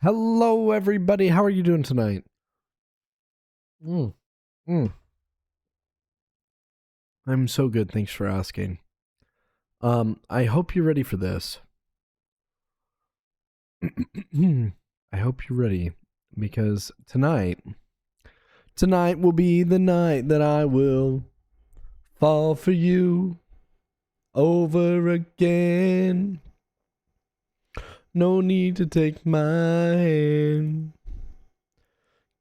Hello, everybody. How are you doing tonight? Mm, mm. I'm so good. Thanks for asking. I hope you're ready for this. I hope you're ready because tonight will be the night that I will fall for you over again. No need to take my hand,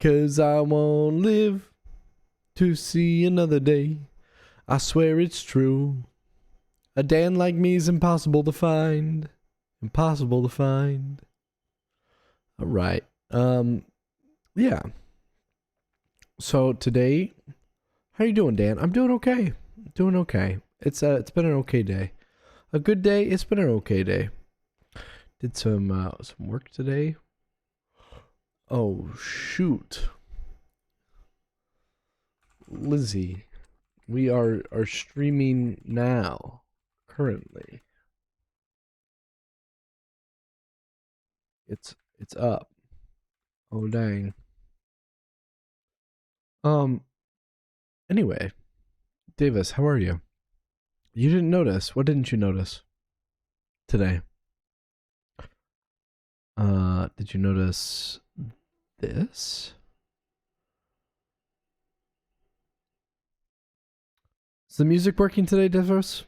'cause I won't live to see another day. I swear it's true. A Dan like me's impossible to find. Impossible to find. All right. Yeah. So today, how you doing, Dan? I'm doing okay. Doing okay. It's been an okay day. A good day. It's been an okay day. Did some work today. Oh shoot. Lizzie, we are streaming now. Currently. It's up. Oh dang. Um anyway, Davis, how are you? You didn't notice. What didn't you notice today? Did you notice this? Is the music working today, Davis?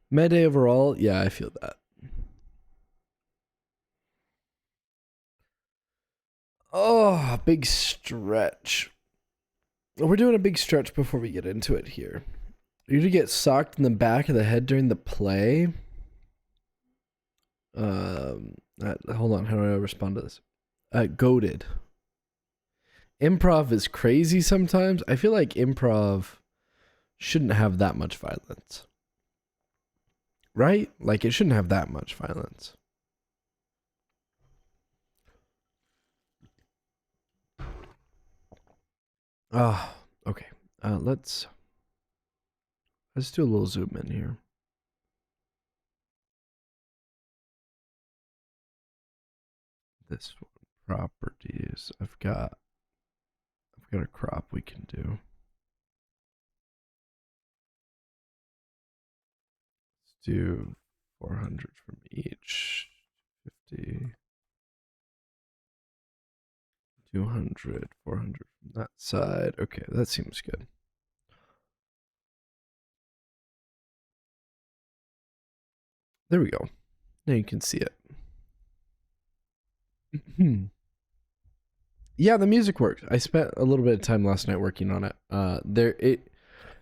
Mayday overall? Yeah, I feel that. Oh, big stretch. We're doing a big stretch before we get into it here. You to get socked in the back of the head during the play. Hold on. How do I respond to this? Goated. Improv is crazy sometimes. I feel like improv shouldn't have that much violence. Right? Like, it shouldn't have that much violence. Okay. Let's do a little zoom in here. This one, properties. I've got a crop we can do. Let's do 400 from each. 50. 200, 400 from that side. Okay, that seems good. There we go. Now you can see it. Yeah, the music works. I spent a little bit of time last night working on it.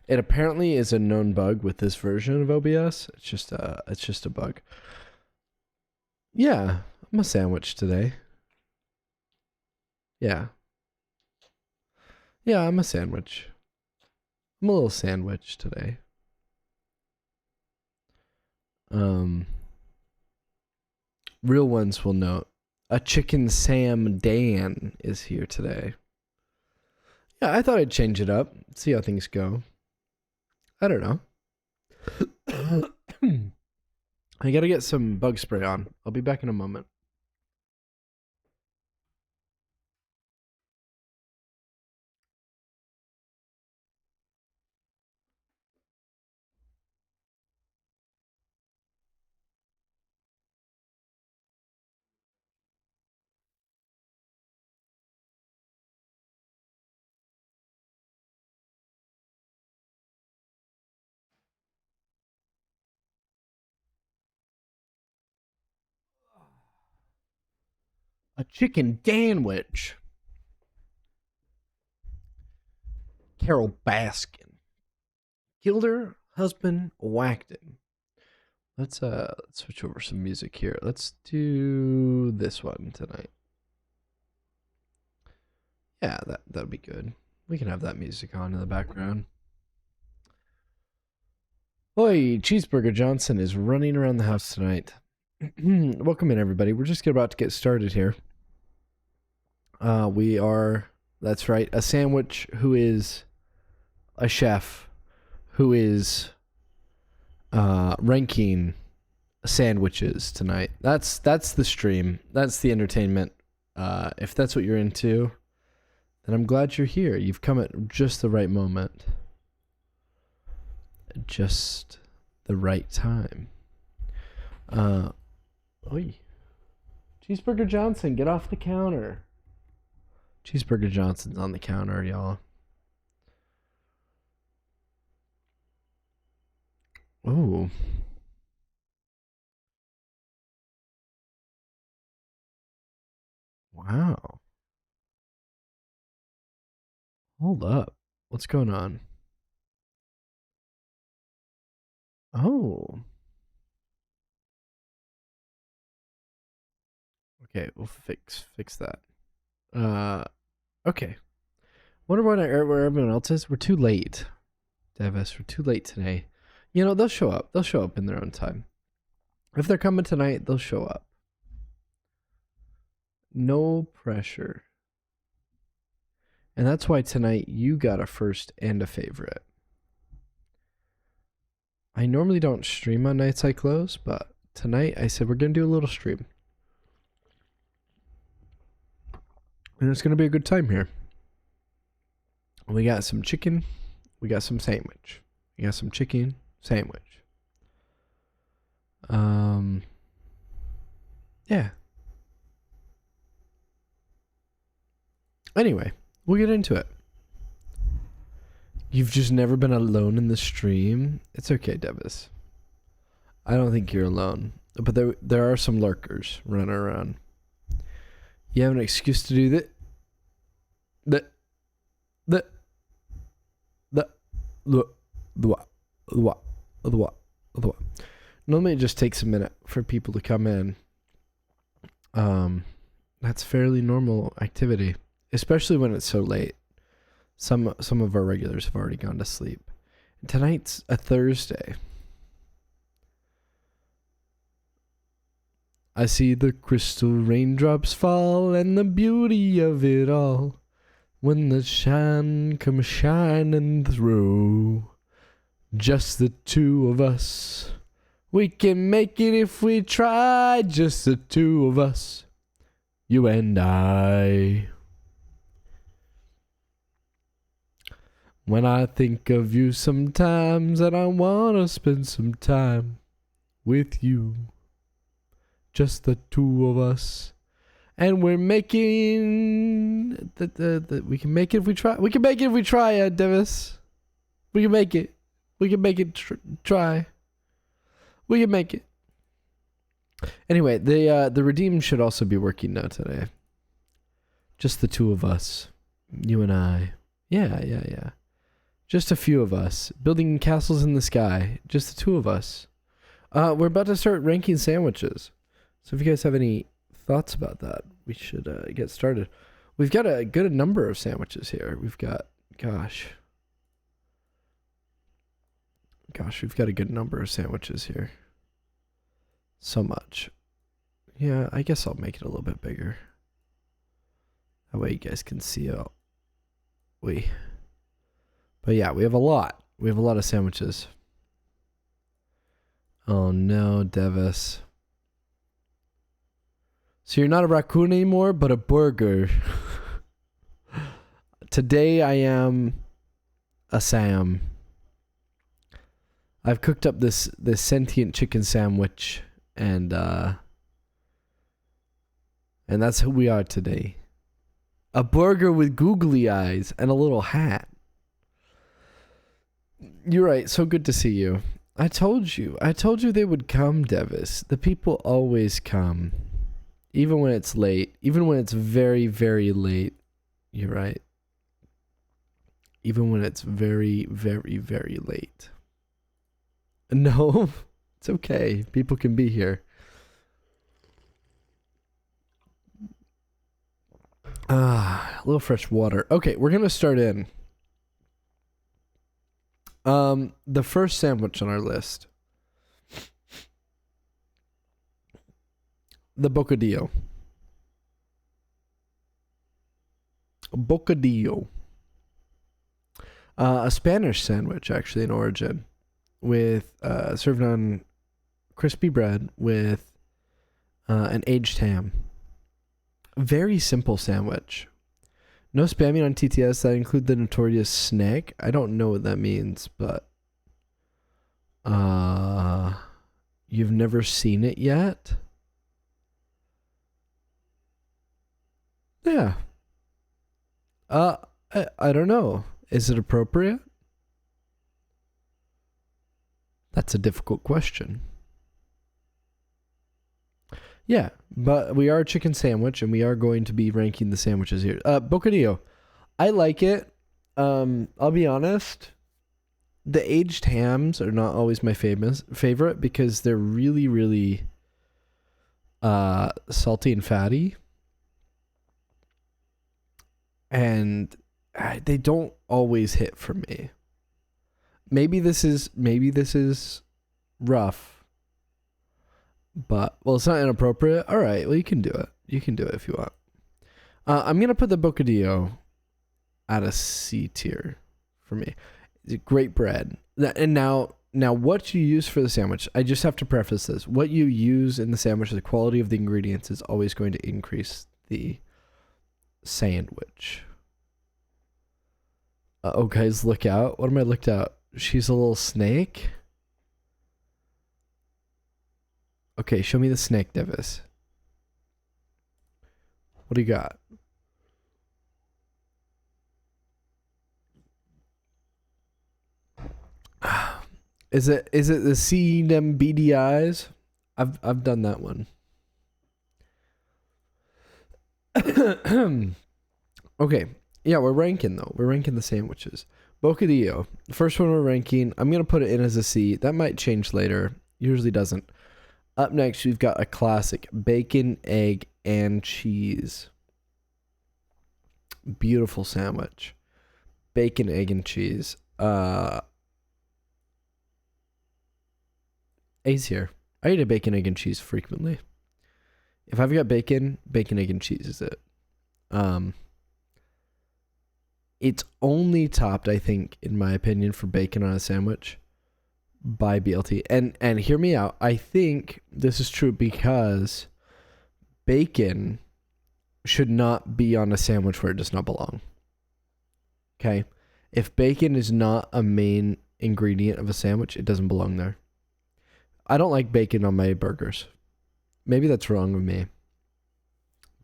It apparently is a known bug with this version of OBS. It's just a bug. Yeah, I'm a sandwich today. Yeah. Yeah, I'm a sandwich. I'm a little sandwich today. Real ones will note. A chicken Sam Dan is here today. Yeah, I thought I'd change it up. See how things go. I don't know. I gotta get some bug spray on. I'll be back in a moment. A chicken danwich. Carol Baskin. Killed her husband, whacked him. Let's switch over some music here. Let's do this one tonight. Yeah, that'd be good. We can have that music on in the background. Oi, Cheeseburger Johnson is running around the house tonight. Welcome in, everybody. We're just about to get started here. We are, that's right, a sandwich who is a chef who is ranking sandwiches tonight. That's the stream. That's the entertainment. If that's what you're into, then I'm glad you're here. You've come at just the right moment. Just the right time. Oi. Cheeseburger Johnson, get off the counter. Cheeseburger Johnson's on the counter, y'all. Ooh. Wow. Hold up. What's going on? Oh. Okay, we'll fix that. Okay. Wonder where everyone else is. We're too late, Davis. We're too late today. You know, they'll show up. They'll show up in their own time. If they're coming tonight, they'll show up. No pressure. And that's why tonight you got a first and a favorite. I normally don't stream on nights I close, but tonight I said we're going to do a little stream. And it's going to be a good time here. We got some chicken. We got some sandwich. We got some chicken sandwich. Yeah. Anyway, we'll get into it. You've just never been alone in the stream. It's okay, Devis. I don't think you're alone. But there are some lurkers running around. You have an excuse to do that. Normally it just takes a minute for people to come in. That's fairly normal activity, especially when it's so late. Some of our regulars have already gone to sleep. Tonight's a Thursday. I see the crystal raindrops fall and the beauty of it all. When the sun comes shining through, just the two of us. We can make it if we try, just the two of us. You and I. When I think of you sometimes and I want to spend some time with you. Just the two of us. And we're making... we can make it if we try. We can make it if we try, Devis. We can make it. We can make it try. We can make it. Anyway, the Redeem should also be working now today. Just the two of us. You and I. Yeah. Just a few of us. Building castles in the sky. Just the two of us. We're about to start ranking sandwiches. So if you guys have any thoughts about that, we should get started. We've got a good number of sandwiches here. We've got, gosh, we've got a good number of sandwiches here. So much. Yeah, I guess I'll make it a little bit bigger. That way you guys can see it. But yeah, we have a lot. We have a lot of sandwiches. Oh no, Devis. So you're not a raccoon anymore, but a burger. Today I am a Sam. I've cooked up this sentient chicken sandwich, and that's who we are today. A burger with googly eyes and a little hat. You're right. So good to see you. I told you they would come, Devis. The people always come. Even when it's late. Even when it's very, very late. You're right. Even when it's very, very, very late. No, it's okay. People can be here. A little fresh water. Okay, we're going to start in. The first sandwich on our list. The bocadillo. Bocadillo. A Spanish sandwich, actually, in origin. With served on crispy bread with an aged ham. Very simple sandwich. No spamming on TTS. That include the notorious snake. I don't know what that means, but you've never seen it yet? Yeah. I don't know. Is it appropriate? That's a difficult question. Yeah, but we are a chicken sandwich, and we are going to be ranking the sandwiches here. Bocadillo. I like it. I'll be honest. The aged hams are not always my favorite because they're really, really salty and fatty. And they don't always hit for me. Maybe this is rough. But, well, it's not inappropriate. All right, well, you can do it. You can do it if you want. I'm going to put the bocadillo at a C tier for me. It's great bread. And now what you use for the sandwich, I just have to preface this. What you use in the sandwich, the quality of the ingredients is always going to increase the sandwich. Oh, guys, look out. What am I looked out? She's a little snake. Okay, show me the snake, Devis. What do you got? Is it the C them beady eyes? I've done that one. Okay. Yeah, we're ranking though. We're ranking the sandwiches. Bocadillo. The first one we're ranking. I'm gonna put it in as a C. That might change later. Usually doesn't. Up next, we've got a classic bacon, egg, and cheese. Beautiful sandwich. Bacon, egg, and cheese. A's here. I eat a bacon, egg, and cheese frequently. If I've got bacon, egg, and cheese is it. It's only topped, I think, in my opinion, for bacon on a sandwich by BLT. And hear me out. I think this is true because bacon should not be on a sandwich where it does not belong. Okay? If bacon is not a main ingredient of a sandwich, it doesn't belong there. I don't like bacon on my burgers. Maybe that's wrong with me.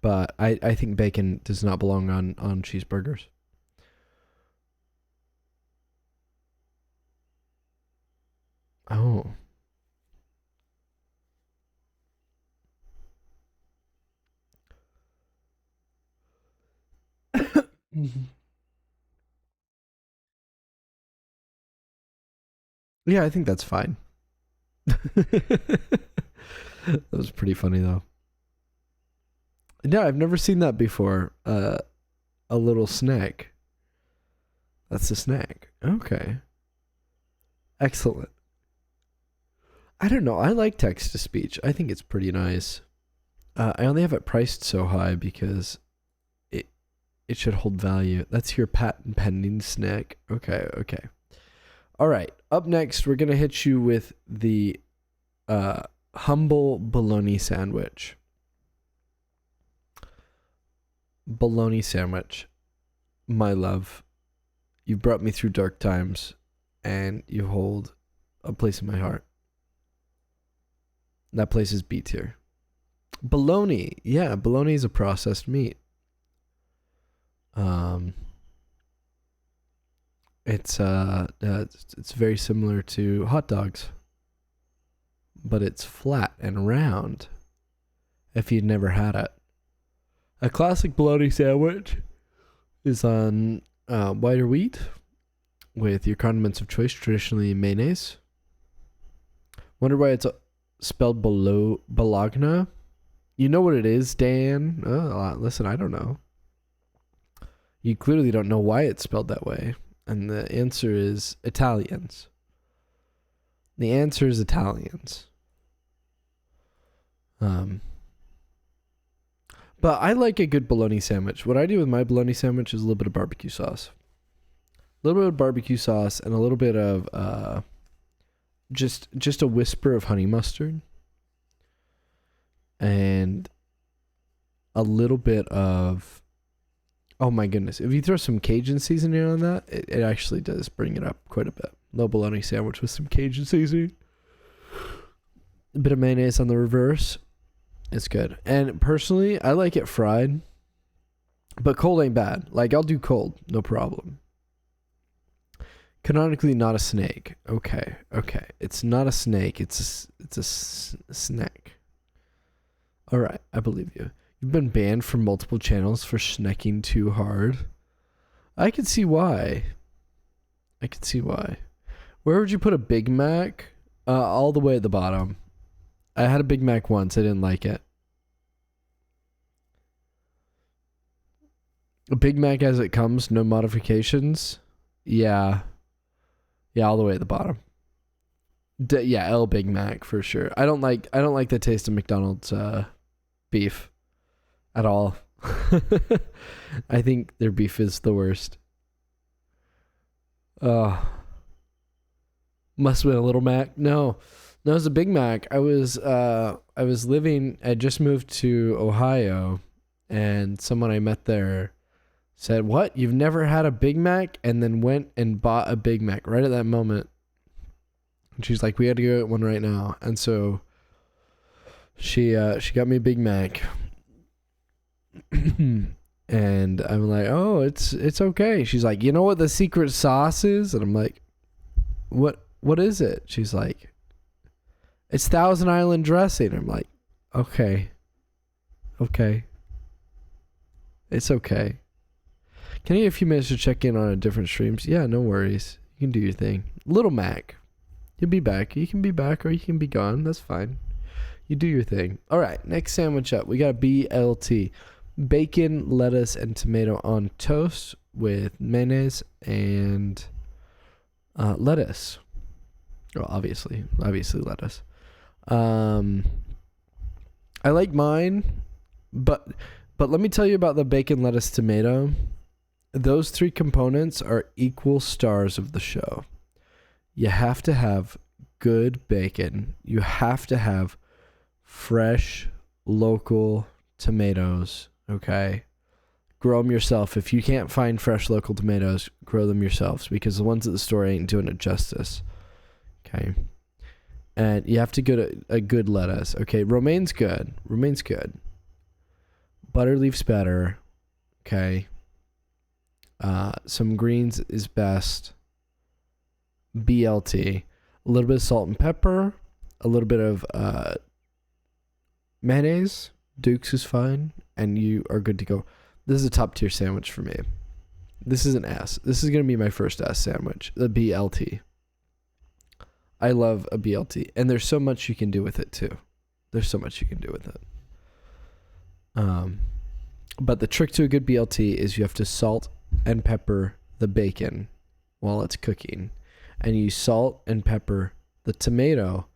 But I think bacon does not belong on cheeseburgers. Oh. Yeah, I think that's fine. That was pretty funny though. Yeah, I've never seen that before. A little snack. That's a snack. Okay. Excellent. I don't know. I like text to speech. I think it's pretty nice. I only have it priced so high because it should hold value. That's your patent pending snack. Okay. All right. Up next, we're gonna hit you with the humble bologna sandwich. Bologna sandwich, my love. You brought me through dark times, and you hold a place in my heart. That place is B tier. Bologna, yeah, bologna is a processed meat. It's very similar to hot dogs, but it's flat and round. If you'd never had it, a classic bologna sandwich is on whiter wheat with your condiments of choice, traditionally mayonnaise. Wonder why it's spelled Bologna? You know what it is, Dan? Listen, I don't know. You clearly don't know why it's spelled that way. And the answer is Italians. The answer is Italians. But I like a good bologna sandwich. What I do with my bologna sandwich is a little bit of barbecue sauce. A little bit of barbecue sauce and a little bit of just a whisper of honey mustard and a little bit of, oh my goodness, if you throw some Cajun seasoning on that, it actually does bring it up quite a bit. Low bologna sandwich with some Cajun seasoning, a bit of mayonnaise on the reverse. It's good. And personally, I like it fried, but cold ain't bad. Like, I'll do cold, no problem. Canonically not a snake. Okay. It's not a snake. It's a snack. All right, I believe you. You've been banned from multiple channels for snacking too hard. I can see why. Where would you put a Big Mac? All the way at the bottom. I had a Big Mac once. I didn't like it. A Big Mac as it comes, no modifications. Yeah, all the way at the bottom. Yeah, L Big Mac for sure. I don't like the taste of McDonald's beef at all. I think their beef is the worst. Must have been a Little Mac. No, it was a Big Mac. I was living. I just moved to Ohio, and someone I met there said, "What? You've never had a Big Mac?" And then went and bought a Big Mac right at that moment. And she's like, "We had to go get one right now." And so she got me a Big Mac. And I'm like, "Oh, it's okay." She's like, "You know what the secret sauce is?" And I'm like, What is it?" She's like, "It's Thousand Island dressing." I'm like, Okay. It's okay. Can I get a few minutes to check in on a different streams? Yeah, no worries. You can do your thing. Little Mac. You'll be back. You can be back or you can be gone. That's fine. You do your thing. All right, next sandwich up. We got a BLT. Bacon, lettuce, and tomato on toast with mayonnaise and lettuce. Well, obviously lettuce. I like mine, but let me tell you about the bacon, lettuce, tomato. Those three components are equal stars of the show. You have to have good bacon. You have to have fresh, local tomatoes, okay? Grow them yourself. If you can't find fresh, local tomatoes, grow them yourselves because the ones at the store ain't doing it justice, okay? And you have to get a good lettuce, okay? Romaine's good. Butter leaf's better, okay? Some greens is best. BLT. A little bit of salt and pepper. A little bit of mayonnaise. Duke's is fine. And you are good to go. This is a top tier sandwich for me. This is an S. This is going to be my first S sandwich. The BLT. I love a BLT. And there's so much you can do with it too. But the trick to a good BLT is you have to salt and pepper the bacon while it's cooking. And you salt and pepper the tomato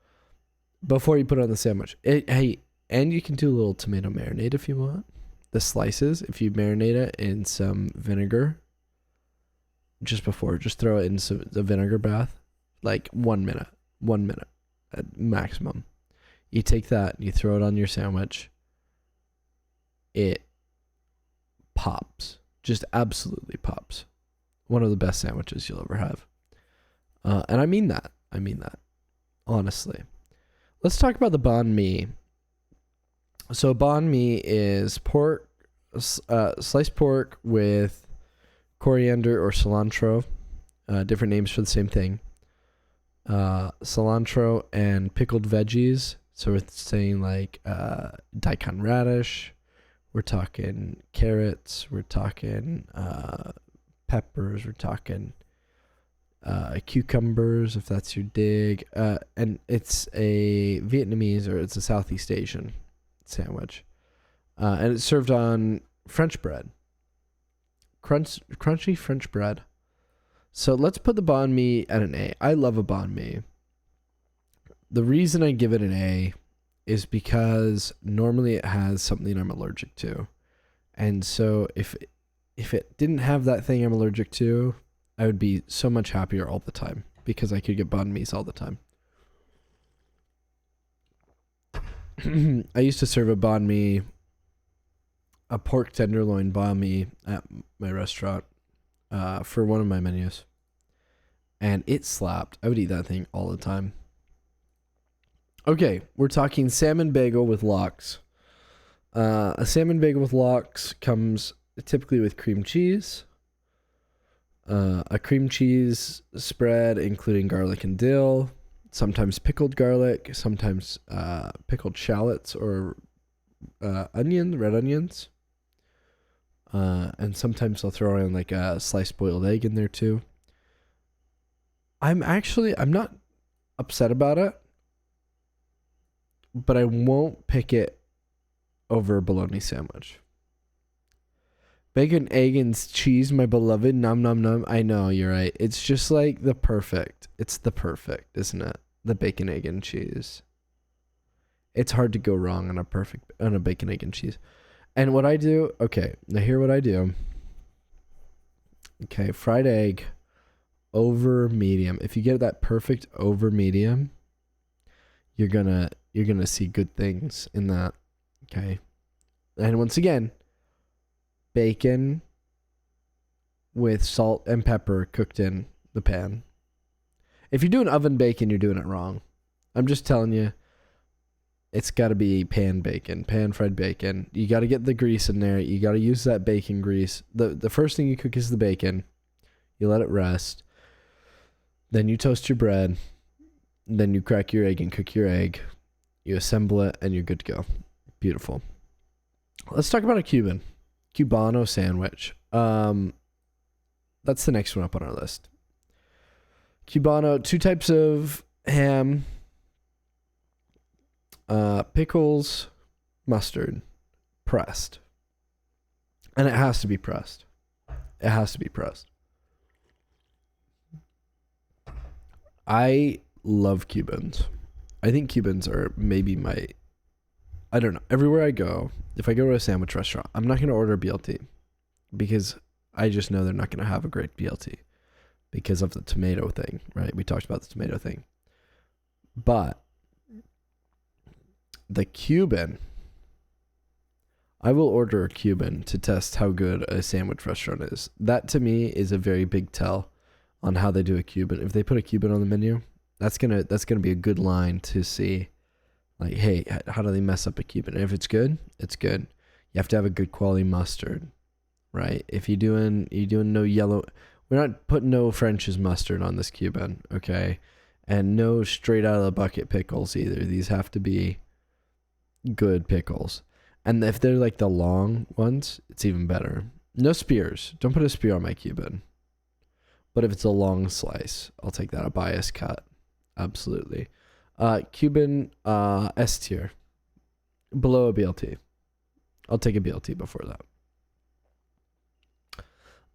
before you put it on the sandwich. And you can do a little tomato marinade if you want. The slices, if you marinate it in some vinegar just throw it in the vinegar bath, like 1 minute at maximum. You take that and you throw it on your sandwich. It pops, just absolutely pops. One of the best sandwiches you'll ever have. And I mean that, honestly. Let's talk about the banh mi. So banh mi is pork, sliced pork with coriander or cilantro, different names for the same thing. Cilantro and pickled veggies. So we're saying like daikon radish. We're talking carrots. We're talking peppers. We're talking cucumbers, if that's your dig. And it's a Vietnamese or it's a Southeast Asian sandwich. And it's served on French bread. Crunchy French bread. So let's put the banh mi at an A. I love a banh mi. The reason I give it an A is because normally it has something I'm allergic to. And so if it didn't have that thing I'm allergic to, I would be so much happier all the time because I could get banh mi's all the time. I used to serve a banh mi, a pork tenderloin banh mi at my restaurant for one of my menus. And it slapped. I would eat that thing all the time. Okay, we're talking salmon bagel with lox. A salmon bagel with lox comes typically with cream cheese. A cream cheese spread including garlic and dill. Sometimes pickled garlic. Sometimes pickled shallots or red onions. And sometimes I'll throw in like a sliced boiled egg in there too. I'm not upset about it, but I won't pick it over a bologna sandwich. Bacon, egg, and cheese, my beloved. Nom nom nom. I know, you're right. It's just like it's the perfect, isn't it? The bacon, egg, and cheese. It's hard to go wrong on a bacon, egg, and cheese. And what I do, okay, now hear what I do. Okay, fried egg over medium. If you get that perfect over medium, you're gonna see good things in that. Okay. And once again, bacon with salt and pepper cooked in the pan. If you're doing oven bacon, you're doing it wrong. I'm just telling you, it's got to be pan bacon, pan fried bacon. You got to get the grease in there. You got to use that bacon grease. The first thing you cook is the bacon. You let it rest. Then you toast your bread. Then you crack your egg and cook your egg. You assemble it and you're good to go. Beautiful. Let's talk about a Cubano sandwich. That's the next one up on our list. Cubano, 2 types of ham, pickles, mustard, pressed. And it has to be pressed. It has to be pressed. I love Cubans. I think Cubans are maybe I don't know. Everywhere I go, if I go to a sandwich restaurant, I'm not going to order a BLT because I just know they're not going to have a great BLT because of the tomato thing, right? We talked about the tomato thing. But the Cuban, I will order a Cuban to test how good a sandwich restaurant is. That to me is a very big tell on how they do a Cuban. If they put a Cuban on the menu, that's gonna be a good line to see. Like, hey, how do they mess up a Cuban? And if it's good, it's good. You have to have a good quality mustard, right? If you're doing no yellow, we're not putting no French's mustard on this Cuban, okay? And no straight out of the bucket pickles either. These have to be good pickles. And if they're like the long ones, it's even better. No spears. Don't put a spear on my Cuban. But if it's a long slice, I'll take that. A bias cut. Absolutely. Cuban S tier. Below a BLT. I'll take a BLT before that.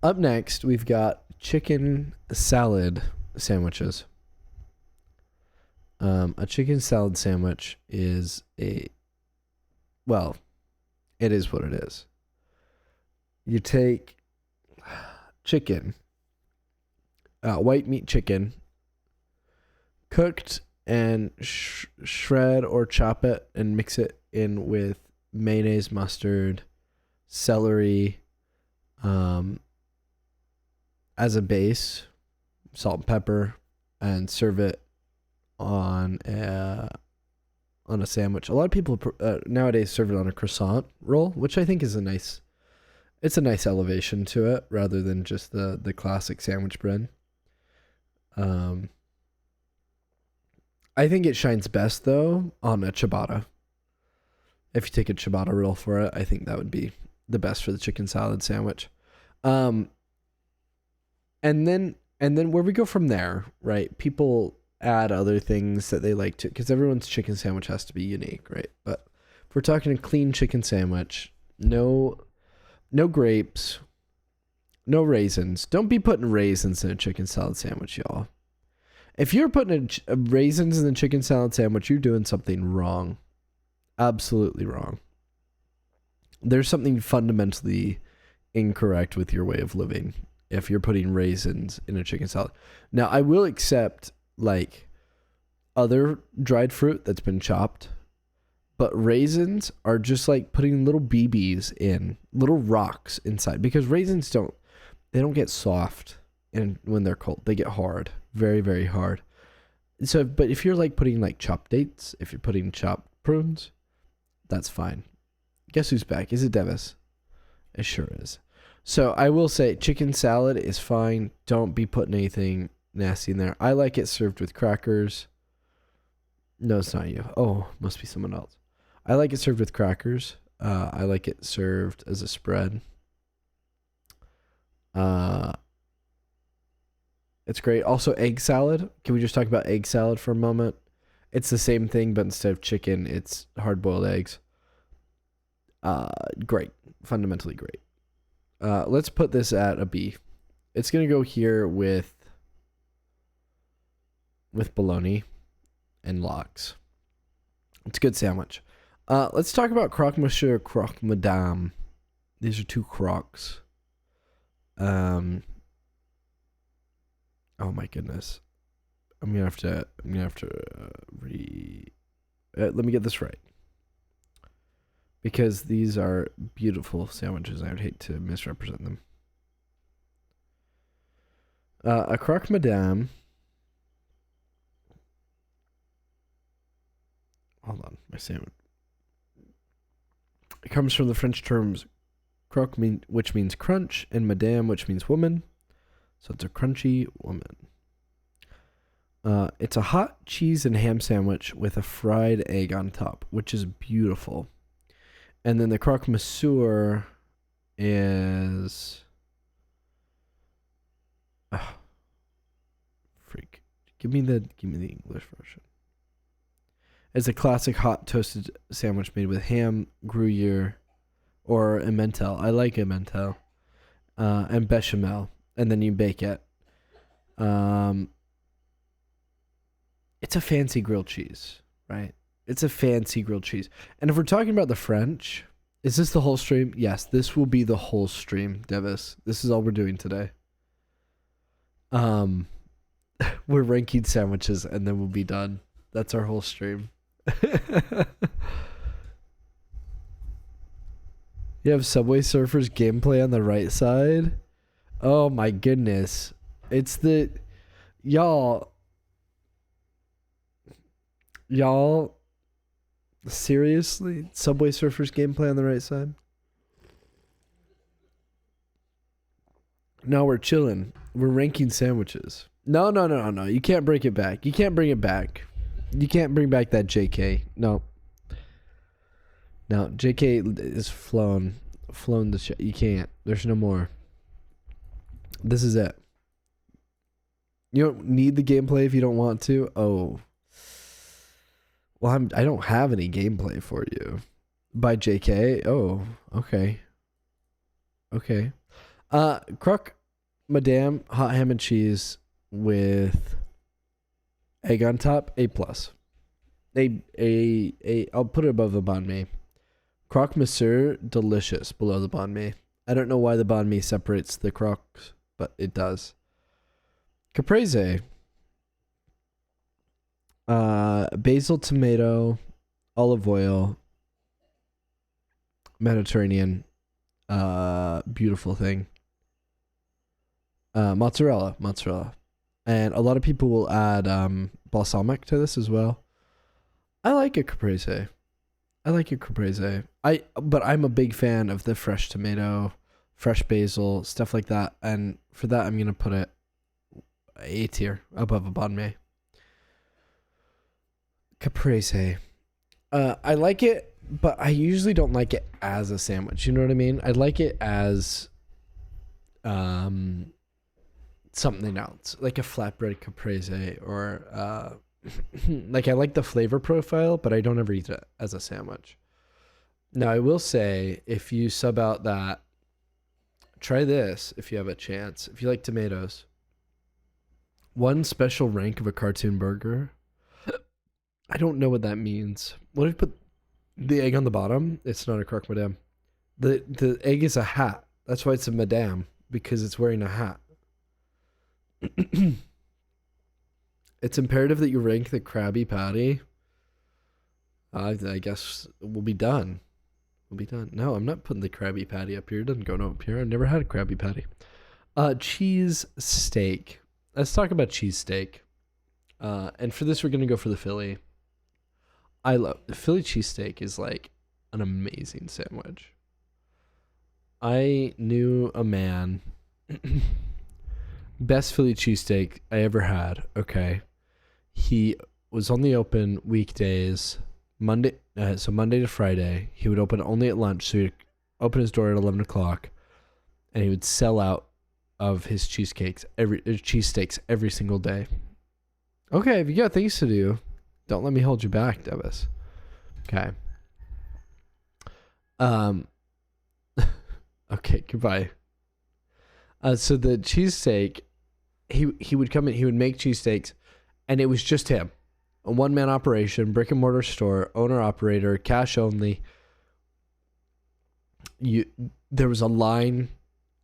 Up next, we've got chicken salad sandwiches. A chicken salad sandwich is it is what it is. You take chicken, white meat chicken, cooked and shred or chop it and mix it in with mayonnaise, mustard, celery, as a base, salt and pepper, and serve it on a sandwich. A lot of people nowadays serve it on a croissant roll, which I think is a nice elevation to it rather than just the classic sandwich bread. I think it shines best though on a ciabatta. If you take a ciabatta roll for it, I think that would be the best for the chicken salad sandwich. And then where we go from there, right? People add other things that they like to, because everyone's chicken sandwich has to be unique, right? But if we're talking a clean chicken sandwich, no grapes, no raisins. Don't be putting raisins in a chicken salad sandwich, y'all. If you're putting raisins in the chicken salad sandwich, you're doing something wrong. Absolutely wrong. There's something fundamentally incorrect with your way of living if you're putting raisins in a chicken salad. Now, I will accept like other dried fruit that's been chopped, But raisins are just like putting little BBs in, little rocks inside, because raisins don't get soft and when they're cold. They get hard, very, very hard. So, but if you're like putting like chopped dates, if you're putting chopped prunes, that's fine. Guess who's back? Is it Devis? It sure is. So I will say chicken salad is fine. Don't be putting anything nasty in there. I like it served with crackers. No, it's not you. Oh, must be someone else. I like it served with crackers. I like it served as a spread. It's great. Also, egg salad. Can we just talk about egg salad for a moment? It's the same thing, but instead of chicken, it's hard-boiled eggs. Great. Fundamentally great. Let's put this at a B. It's going to go here with bologna and lox. It's a good sandwich. Let's talk about croque monsieur, croque madame. These are two croques. Oh my goodness. I'm gonna have to let me get this right. Because these are beautiful sandwiches. I would hate to misrepresent them. A croque madame. Hold on, my sandwich. It comes from the French terms croque, which means crunch, and madame, which means woman. So it's a crunchy woman. It's a hot cheese and ham sandwich with a fried egg on top, which is beautiful. And then the croque monsieur is... freak. Give me the English version. It's a classic hot toasted sandwich made with ham, Gruyere, or Emmental. I like Emmental. And bechamel. And then you bake it. It's a fancy grilled cheese, right? It's a fancy grilled cheese. And if we're talking about the French, is this the whole stream? Yes, this will be the whole stream, Devis. This is all we're doing today. We're ranking sandwiches and then we'll be done. That's our whole stream. You have Subway Surfers gameplay on the right side. Oh my goodness. It's the... Y'all... Seriously? Subway Surfers gameplay on the right side? No, we're chilling. We're ranking sandwiches. No. You can't bring it back. You can't bring it back. You can't bring back that JK. No. No, JK is flown the shit. You can't. There's no more. This is it. You don't need the gameplay if you don't want to. Oh. Well, I don't have any gameplay for you. By JK. Oh, okay. Okay. Croque madame hot ham and cheese with egg on top. A+. I'll put it above the banh mi. Croque monsieur, delicious below the banh mi. I don't know why the banh mi separates the croques, but it does. Caprese. Basil, tomato, olive oil, Mediterranean. Beautiful thing. Mozzarella. And a lot of people will add balsamic to this as well. I like a caprese. But I'm a big fan of the fresh tomato, fresh basil, stuff like that. And for that, I'm going to put it A tier above a banh mi. Caprese. I like it, but I usually don't like it as a sandwich. You know what I mean? I like it as something else, like a flatbread caprese, or like I like the flavor profile, but I don't ever eat it as a sandwich. Now, I will say, if you sub out that, try this if you have a chance. If you like tomatoes, one special rank of a cartoon burger. I don't know what that means. What if you put the egg on the bottom? It's not a croque madame. The egg is a hat. That's why it's a madame, because it's wearing a hat. It's imperative that you rank the Krabby Patty. I guess we'll be done. We'll be done. No, I'm not putting the Krabby Patty up here. It doesn't go up here. I've never had a Krabby Patty. Cheese steak. Let's talk about cheese steak. And for this, we're gonna go for the Philly. I love the Philly cheesesteak is like an amazing sandwich. I knew a man, best Philly cheesesteak I ever had. Okay, he was only open weekdays, Monday to Friday. He would open only at lunch, so he'd open his door at 11 o'clock, and he would sell out of his cheesesteaks every single day. Okay, if you got things to do, don't let me hold you back, Devis. Okay. Okay, goodbye. So the cheesesteak, he would come in, he would make cheesesteaks, and it was just him. A one-man operation, brick and mortar store, owner operator, cash only. There was a line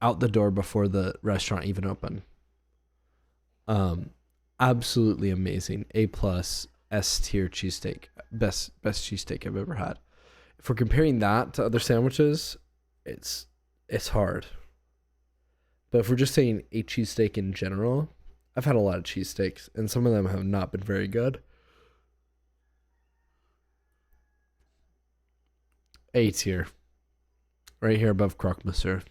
out the door before the restaurant even opened. Absolutely amazing. A+ S tier cheesesteak. Best cheesesteak I've ever had. If we're comparing that to other sandwiches, it's hard. But if we're just saying a cheesesteak in general, I've had a lot of cheesesteaks, and some of them have not been very good. A tier. Right here above croque monsieur.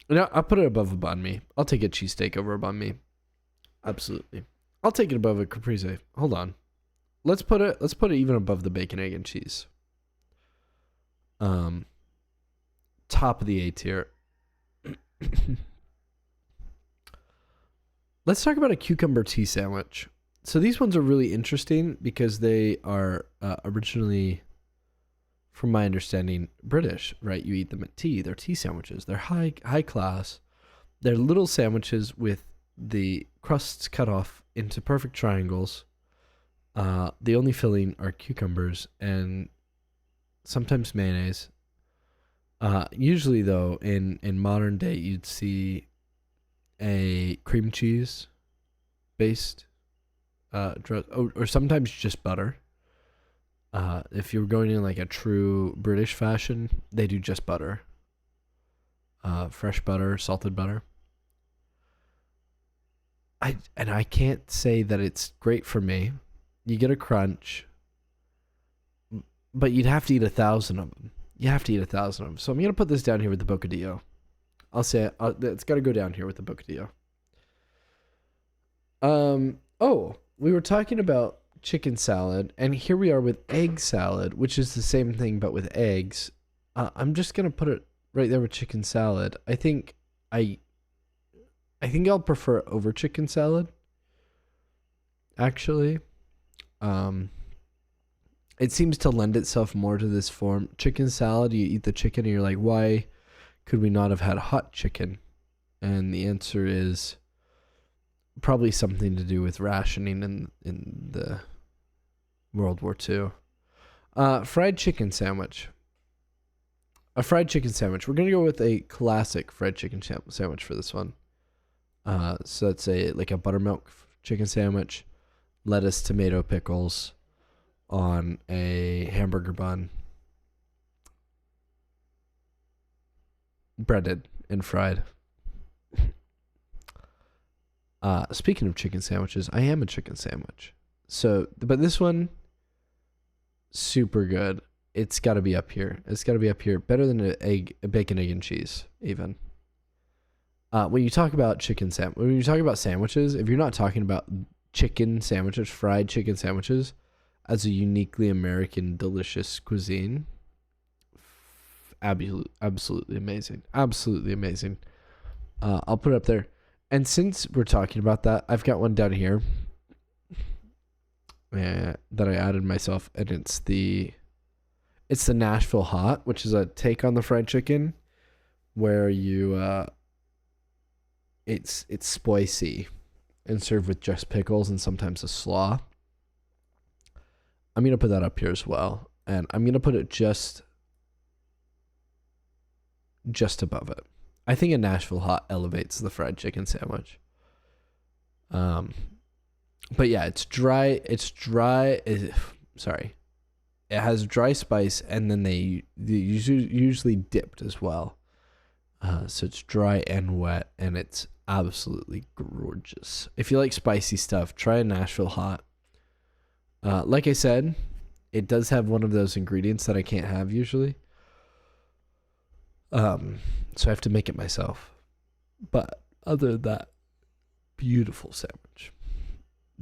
No, I'll put it above a banh mi. I'll take a cheesesteak over a banh mi. Absolutely. I'll take it above a caprese. Hold on. Let's put it even above the bacon, egg, and cheese. Top of the A tier. Let's talk about a cucumber tea sandwich. So these ones are really interesting because they are originally, from my understanding, British, right? You eat them at tea. They're tea sandwiches. They're high class. They're little sandwiches with the crusts cut off into perfect triangles. The only filling are cucumbers and sometimes mayonnaise. Usually, though, in modern day, you'd see a cream cheese based, or sometimes just butter. If you're going in like a true British fashion, they do just butter. Fresh butter, salted butter. I can't say that it's great for me. You get a crunch, but you'd have to eat 1,000 of them. You have to eat 1,000 of them. So I'm going to put this down here with the bocadillo. I'll say it's got to go down here with the bocadillo. We were talking about chicken salad, and here we are with egg salad, which is the same thing but with eggs. I'm just going to put it right there with chicken salad. I think I'll prefer it over chicken salad. Actually, it seems to lend itself more to this form. Chicken salad, you eat the chicken and you're like, why could we not have had hot chicken? And the answer is probably something to do with rationing in the World War II. Fried chicken sandwich. A fried chicken sandwich. We're going to go with a classic fried chicken sandwich for this one. So that's like a buttermilk chicken sandwich, lettuce, tomato, pickles on a hamburger bun, breaded and fried. Speaking of chicken sandwiches, I am a chicken sandwich. So, but this one, super good. It's got to be up here. It's got to be up here. Better than a bacon, egg, and cheese, even. When you talk about when you talk about sandwiches, if you're not talking about chicken sandwiches, fried chicken sandwiches, as a uniquely American delicious cuisine, absolutely amazing. Absolutely amazing. I'll put it up there. And since we're talking about that, I've got one down here that I added myself, and it's the Nashville Hot, which is a take on the fried chicken, where you it's spicy and served with just pickles and sometimes a slaw. I'm going to put that up here as well. And I'm going to put it just above it. I think a Nashville Hot elevates the fried chicken sandwich. But yeah, it's dry. Sorry. it has dry spice, and then they usually dipped as well. So it's dry and wet, and it's absolutely gorgeous. If you like spicy stuff, try a Nashville hot. Like I said, it does have one of those ingredients that I can't have usually. So I have to make it myself. But other than that, beautiful sandwich.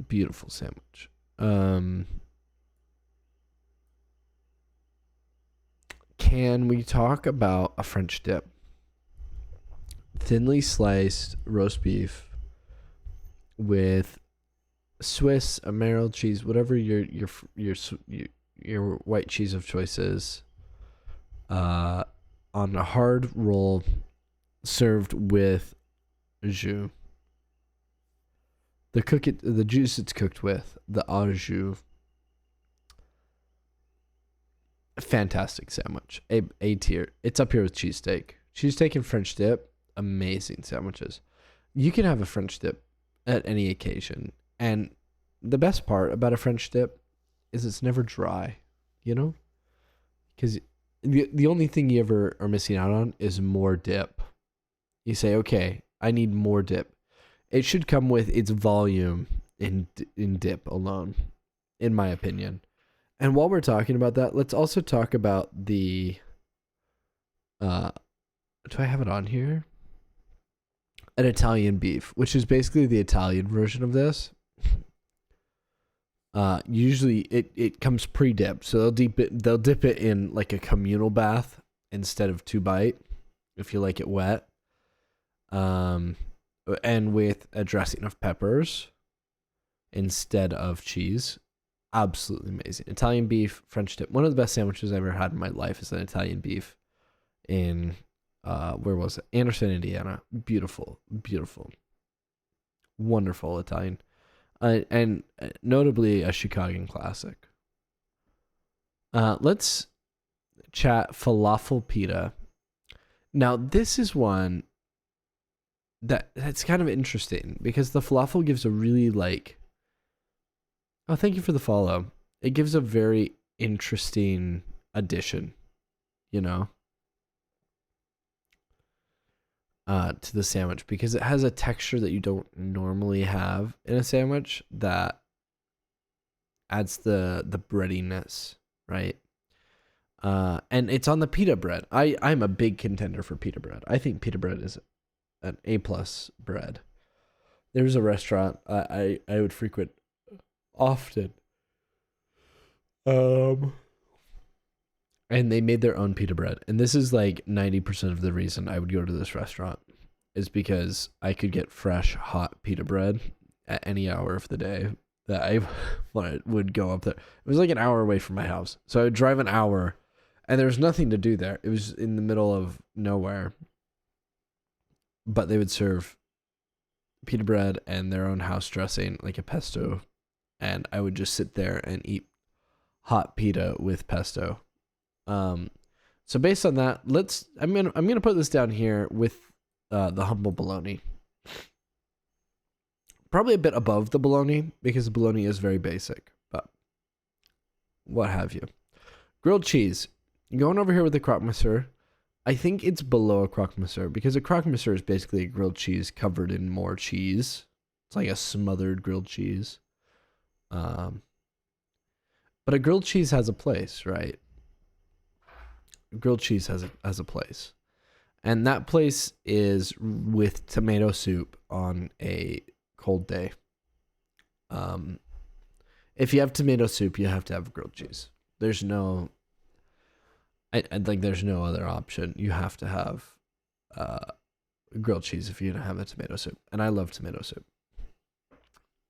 Beautiful sandwich. Can we talk about a French dip? Thinly sliced roast beef with Swiss, Emerald cheese, whatever your white cheese of choice is, on a hard roll, served with jus. The juice it's cooked with, the au jus. Fantastic sandwich. A tier. It's up here with cheesesteak. Cheesesteak and French dip, amazing sandwiches. You can have a French dip at any occasion. And the best part about a French dip is it's never dry, you know? Because the only thing you ever are missing out on is more dip. You say, okay, I need more dip. It should come with its volume in dip alone, in my opinion. And while we're talking about that, let's also talk about the... do I have it on here? An Italian beef, which is basically the Italian version of this. Usually it comes pre-dipped, so they'll dip it in like a communal bath instead of 2-bite, if you like it wet. And with a dressing of peppers instead of cheese. Absolutely amazing. Italian beef, French dip. One of the best sandwiches I ever had in my life is an Italian beef in where was it? Anderson, Indiana. Beautiful, beautiful, wonderful Italian, and notably a Chicagoan classic. Let's chat falafel pita. Now this is one that's kind of interesting because the falafel gives a really like. Oh, thank you for the follow. It gives a very interesting addition, you know, to the sandwich because it has a texture that you don't normally have in a sandwich that adds the breadiness, right? And it's on the pita bread. I'm a big contender for pita bread. I think pita bread is an A+ bread. There's a restaurant I would frequent often. And they made their own pita bread. And this is like 90% of the reason I would go to this restaurant is because I could get fresh, hot pita bread at any hour of the day that I would go up there. It was like an hour away from my house. So I would drive an hour and there was nothing to do there. It was in the middle of nowhere. But they would serve pita bread and their own house dressing, like a pesto. And I would just sit there and eat hot pita with pesto. So based on that, I'm gonna put this down here with the humble bologna. Probably a bit above the bologna because the bologna is very basic, but what have you. Grilled cheese. Going over here with the croque monsieur. I think it's below a croque monsieur because a croque monsieur is basically a grilled cheese covered in more cheese. It's like a smothered grilled cheese. But a grilled cheese has a place, right? Grilled cheese has a place. And that place is with tomato soup on a cold day. If you have tomato soup, you have to have grilled cheese. There's no there's no other option. You have to have grilled cheese if you're gonna have a tomato soup. And I love tomato soup.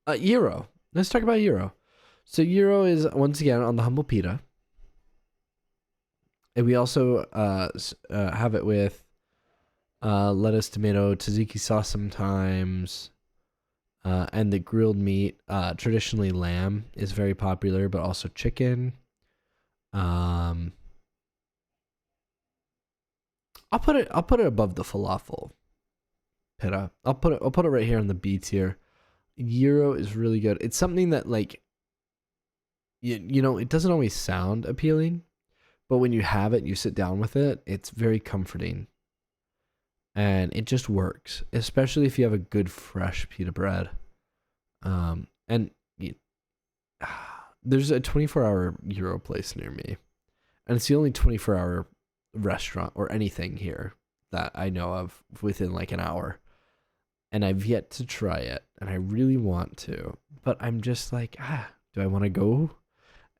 Gyro. Let's talk about gyro. So gyro is once again on the humble pita. And we also have it with lettuce, tomato, tzatziki sauce sometimes, and the grilled meat. Traditionally, lamb is very popular, but also chicken. I'll put it above the falafel pita. I'll put it right here on the B tier. Gyro is really good. It's something that like you know, it doesn't always sound appealing, but when you have it, you sit down with it, it's very comforting. And it just works, especially if you have a good fresh pita bread. And there's a 24-hour Euro place near me, and it's the only 24-hour restaurant or anything here that I know of within like an hour. And I've yet to try it, and I really want to, but I'm just like, do I want to go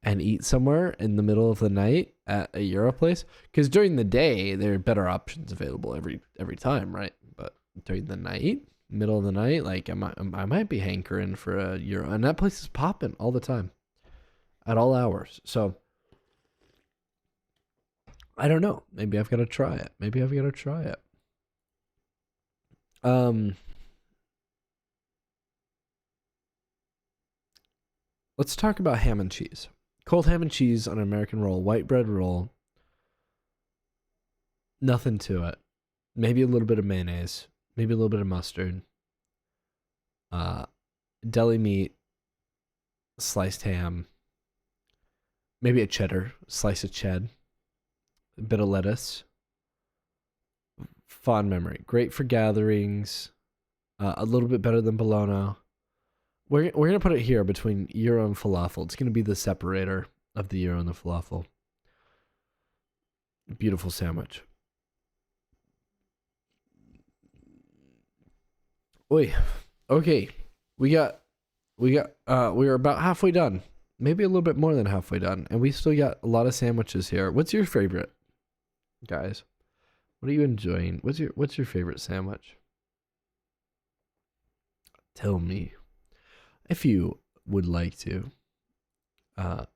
and eat somewhere in the middle of the night at a Euro place? Because during the day there are better options available every time, right? But during the night, middle of the night, like I might be hankering for a Euro, and that place is popping all the time, at all hours. So I don't know. Maybe I've got to try it. Let's talk about ham and cheese. Cold ham and cheese on an American roll, white bread roll. Nothing to it. Maybe a little bit of mayonnaise. Maybe a little bit of mustard. Deli meat. Sliced ham. Maybe a cheddar. Slice of ched. A bit of lettuce. Fond memory. Great for gatherings. A little bit better than bologna. We're going to put it here between gyro and falafel. It's going to be the separator of the gyro and the falafel. Beautiful sandwich. Oi. Okay. We're about halfway done. Maybe a little bit more than halfway done. And we still got a lot of sandwiches here. What's your favorite, guys? What are you enjoying? What's your favorite sandwich? Tell me. If you would like to.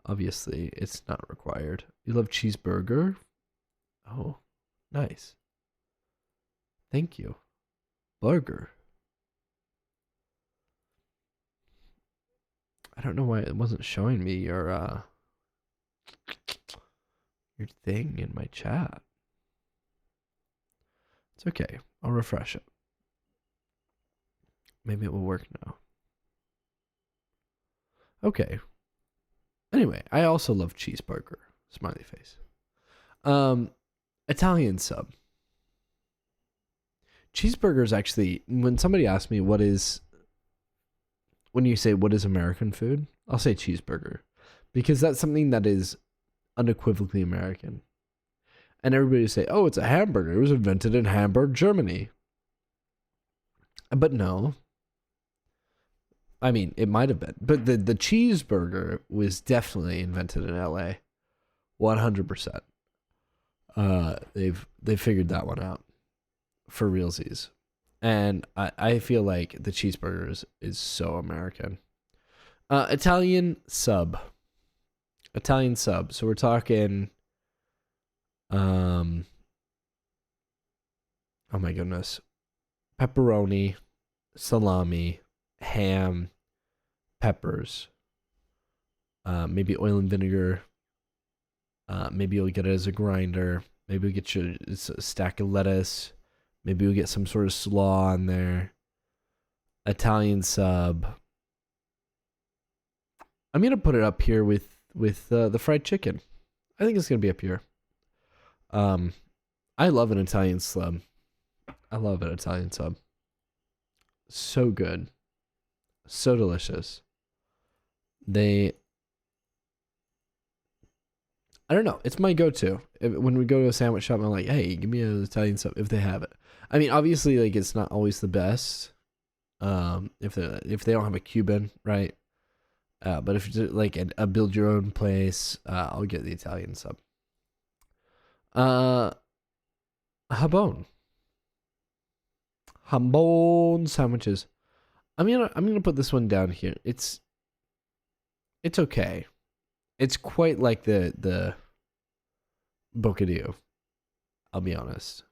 Obviously, it's not required. You love cheeseburger? Oh, nice. Thank you. Burger. I don't know why it wasn't showing me your thing in my chat. It's okay. I'll refresh it. Maybe it will work now. Okay. Anyway, I also love cheeseburger. Smiley face. Italian sub. Cheeseburgers actually, when somebody asks me when you say what is American food, I'll say cheeseburger. Because that's something that is unequivocally American. And everybody say, oh, it's a hamburger. It was invented in Hamburg, Germany. But no. I mean, it might have been. But the cheeseburger was definitely invented in LA. 100%. They've figured that one out. For realsies. And I feel like the cheeseburger is so American. Italian sub. So we're talking oh my goodness. Pepperoni, salami, ham, peppers, maybe oil and vinegar. Maybe you'll get it as a grinder. Maybe you'll get a stack of lettuce. Maybe you'll get some sort of slaw on there. Italian sub. I'm gonna put it up here with the fried chicken. I think it's gonna be up here. I love an Italian sub. So good. So delicious. I don't know. It's my go-to. When we go to a sandwich shop, I'm like, hey, give me an Italian sub if they have it. I mean, obviously, like it's not always the best. If they don't have a Cuban, right? But if it's like a build your own place, I'll get the Italian sub. Habon sandwiches. I'm gonna put this one down here. It's okay. It's quite like the bocadillo. I'll be honest.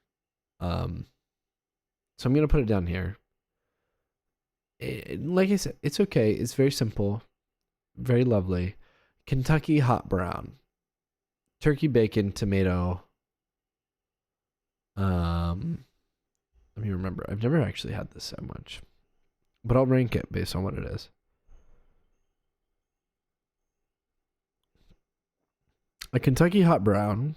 So I'm gonna put it down here. Like I said, it's okay. It's very simple, very lovely. Kentucky hot brown, turkey, bacon, tomato. Let me remember. I've never actually had this sandwich, but I'll rank it based on what it is. A Kentucky hot brown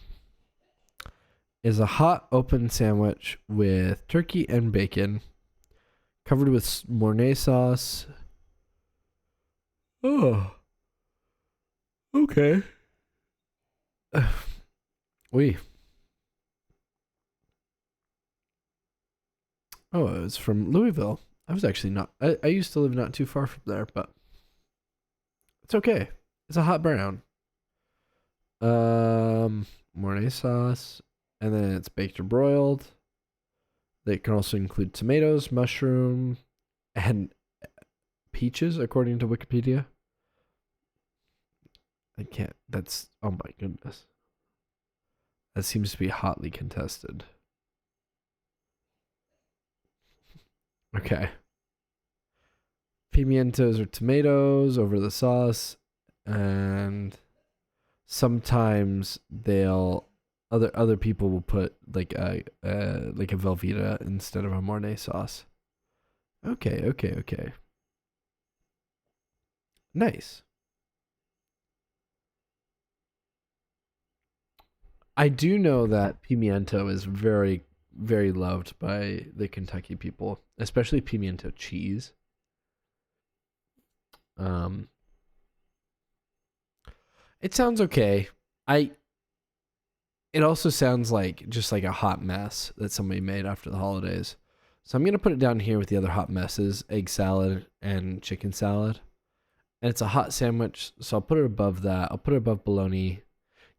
is a hot open sandwich with turkey and bacon, covered with Mornay sauce. Oh, okay. Oui. Oh, it was from Louisville. I was actually not. I used to live not too far from there, but it's okay. It's a hot brown. Mornay sauce, and then it's baked or broiled. They can also include tomatoes, mushroom, and peaches, according to Wikipedia. I can't. That's, oh my goodness. That seems to be hotly contested. Okay. Pimientos or tomatoes over the sauce, and sometimes other people will put like a Velveeta instead of a Mornay sauce. Okay. Nice. I do know that pimiento is very, very loved by the Kentucky people, especially pimiento cheese. Um, it sounds okay. I. It also sounds like just like a hot mess that somebody made after the holidays. So I'm gonna put it down here with the other hot messes: egg salad and chicken salad. And it's a hot sandwich, so I'll put it above that. I'll put it above bologna.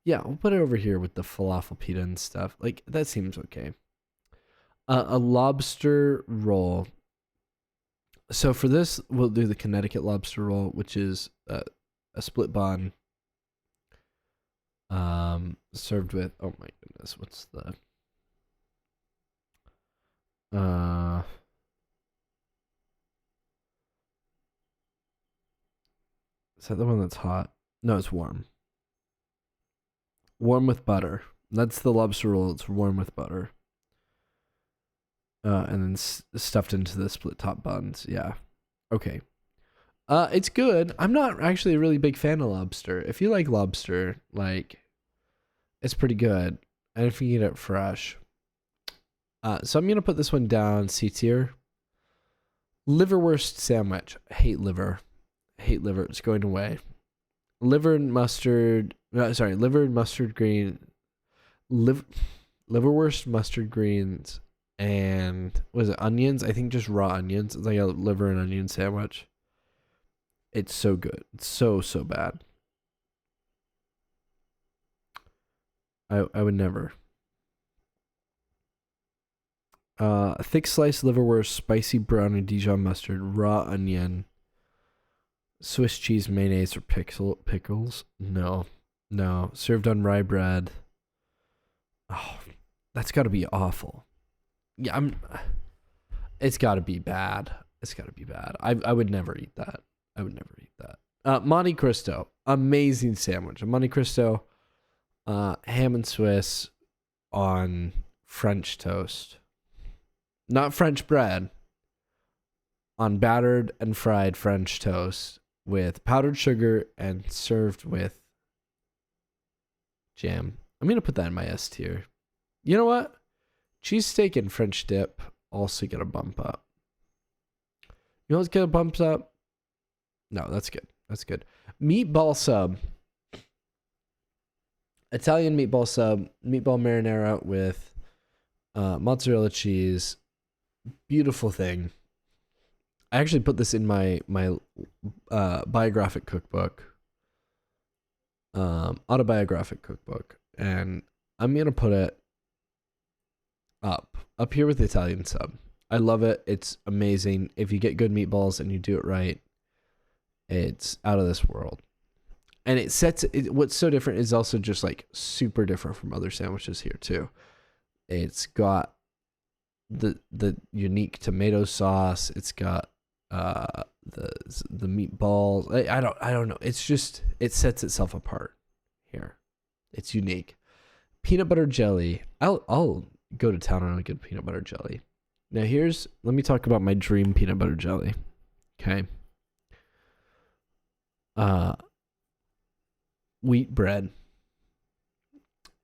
Yeah, I'll put it over here with the falafel pita and stuff. Like, that seems okay. A lobster roll. So for this, we'll do the Connecticut lobster roll, which is a split bun, served with, oh my goodness, what's the is that the one that's hot? No, it's warm. Warm with butter. That's the lobster roll. It's warm with butter. And then stuffed into the split top buns. Yeah. Okay. It's good. I'm not actually a really big fan of lobster. If you like lobster, like, it's pretty good. And if you eat it fresh. So I'm gonna put this one down C tier. Liverwurst sandwich. Hate liver. It's going away. Liver and mustard. Liver and mustard green. Liverwurst, mustard greens, and was it onions? I think just raw onions. It's like a liver and onion sandwich. It's so good. It's so bad. I would never. Thick sliced liverwurst, spicy brown and Dijon mustard, raw onion, Swiss cheese, mayonnaise, or pickles. No. Served on rye bread. Oh, that's got to be awful. Yeah, it's got to be bad. I would never eat that. Monte Cristo, amazing sandwich. A Monte Cristo, ham and Swiss on French toast. Not French bread. On battered and fried French toast with powdered sugar and served with jam. I'm going to put that in my S tier. You know what? Cheesesteak and French dip also get a bump up. You know what's get a bump up? No, that's good. Meatball sub. Italian meatball sub. Meatball marinara with mozzarella cheese. Beautiful thing. I actually put this in my biographic cookbook. Autobiographic cookbook. And I'm going to put it up here with the Italian sub. I love it. It's amazing. If you get good meatballs and you do it right, it's out of this world. And what's so different is also just like super different from other sandwiches here too. It's got the unique tomato sauce. It's got the meatballs. I don't know. It's just, it sets itself apart here. It's unique. Peanut butter jelly. I'll go to town on a good peanut butter jelly. Now let me talk about my dream peanut butter jelly. Okay. Wheat bread.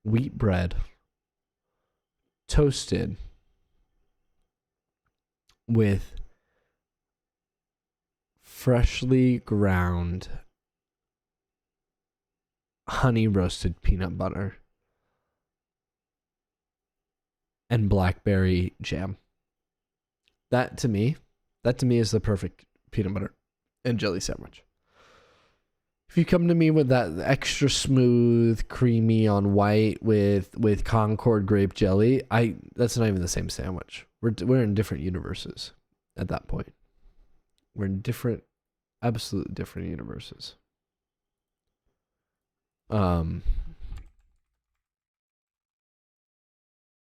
wheat bread toasted with freshly ground honey roasted peanut butter and blackberry jam. That to me is the perfect peanut butter and jelly sandwich. If you come to me with that extra smooth, creamy on white with Concord grape jelly, that's not even the same sandwich. We're in different universes at that point. We're in different, absolute different universes.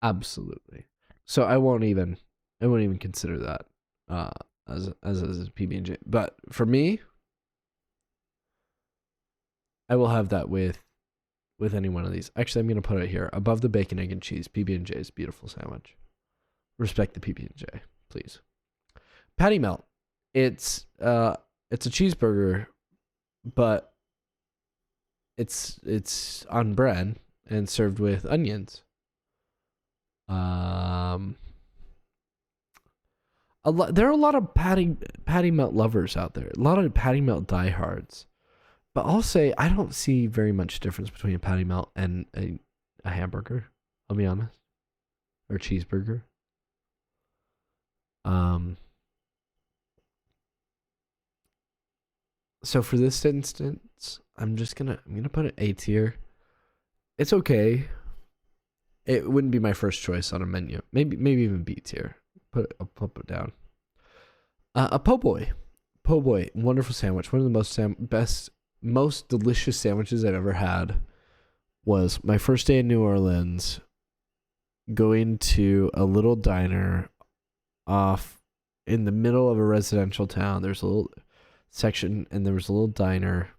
Absolutely. So I won't even consider that as a PB&J. But for me, I will have that with any one of these. Actually, I'm going to put it here above the bacon, egg, and cheese. PB&J's beautiful sandwich. Respect the PB&J, please. Patty melt. It's a cheeseburger, but it's on bread and served with onions. There are a lot of patty melt lovers out there. A lot of patty melt diehards. But I'll say I don't see very much difference between a patty melt and a hamburger. I'll be honest, or a cheeseburger. So for this instance, I'm gonna put it A tier. It's okay. It wouldn't be my first choice on a menu. Maybe even B tier. I'll put it down. A po' boy, wonderful sandwich. One of the most delicious sandwiches I've ever had was my first day in New Orleans, going to a little diner off in the middle of a residential town. There's a little section and there was a little diner.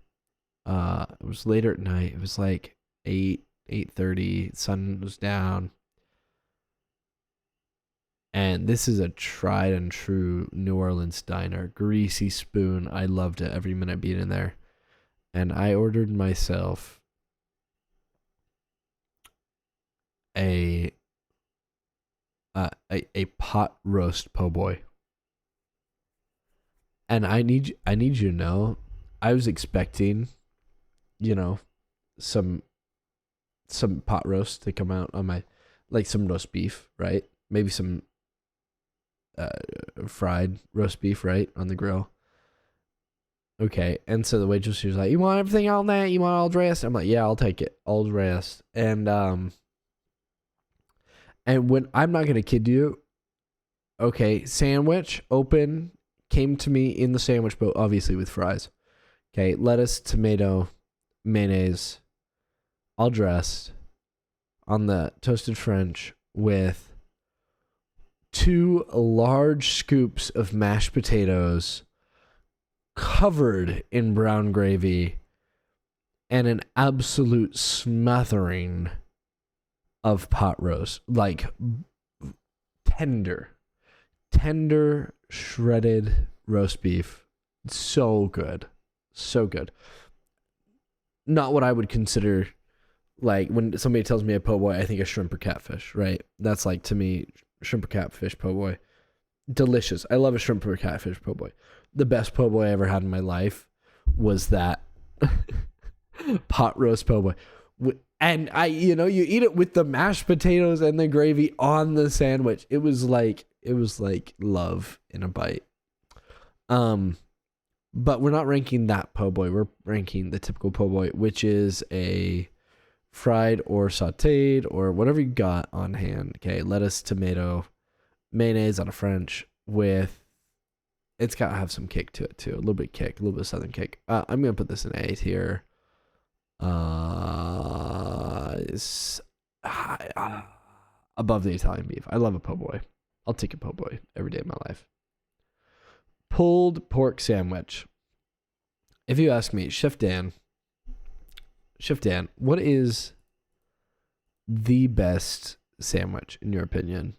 It was later at night. It was like 8:30. Sun was down. And this is a tried and true New Orleans diner. Greasy spoon. I loved it every minute being in there. And I ordered myself a pot roast po' boy. And I need you to know, I was expecting, some pot roast to come out on my, like some roast beef, right? Maybe some fried roast beef, right, on the grill. Okay, and so the waitress, she was like, "You want everything on that? You want all dressed?" I'm like, "Yeah, I'll take it, all dressed." And when, I'm not gonna kid you, okay, sandwich open, came to me in the sandwich boat, obviously with fries. Okay, lettuce, tomato, mayonnaise, all dressed on the toasted French with 2 large scoops of mashed potatoes covered in brown gravy and an absolute smothering of pot roast. Like tender shredded roast beef. So good. So good. Not what I would consider, like when somebody tells me a po' boy, I think of shrimp or catfish, right? That's like, to me, shrimp or catfish po' boy. Delicious. I love a shrimp or catfish po' boy. The best po' boy I ever had in my life was that pot roast po' boy. And you eat it with the mashed potatoes and the gravy on the sandwich. It was like love in a bite. But we're not ranking that po' boy. We're ranking the typical po' boy, which is a fried or sauteed or whatever you got on hand. Okay, lettuce, tomato, mayonnaise on a French with, it's got to have some kick to it too. A little bit kick, a little bit of southern kick. I'm going to put this in A tier. It's above the Italian beef. I love a po' boy. I'll take a po' boy every day of my life. Pulled pork sandwich. If you ask me, Chef Dan, what is the best sandwich in your opinion?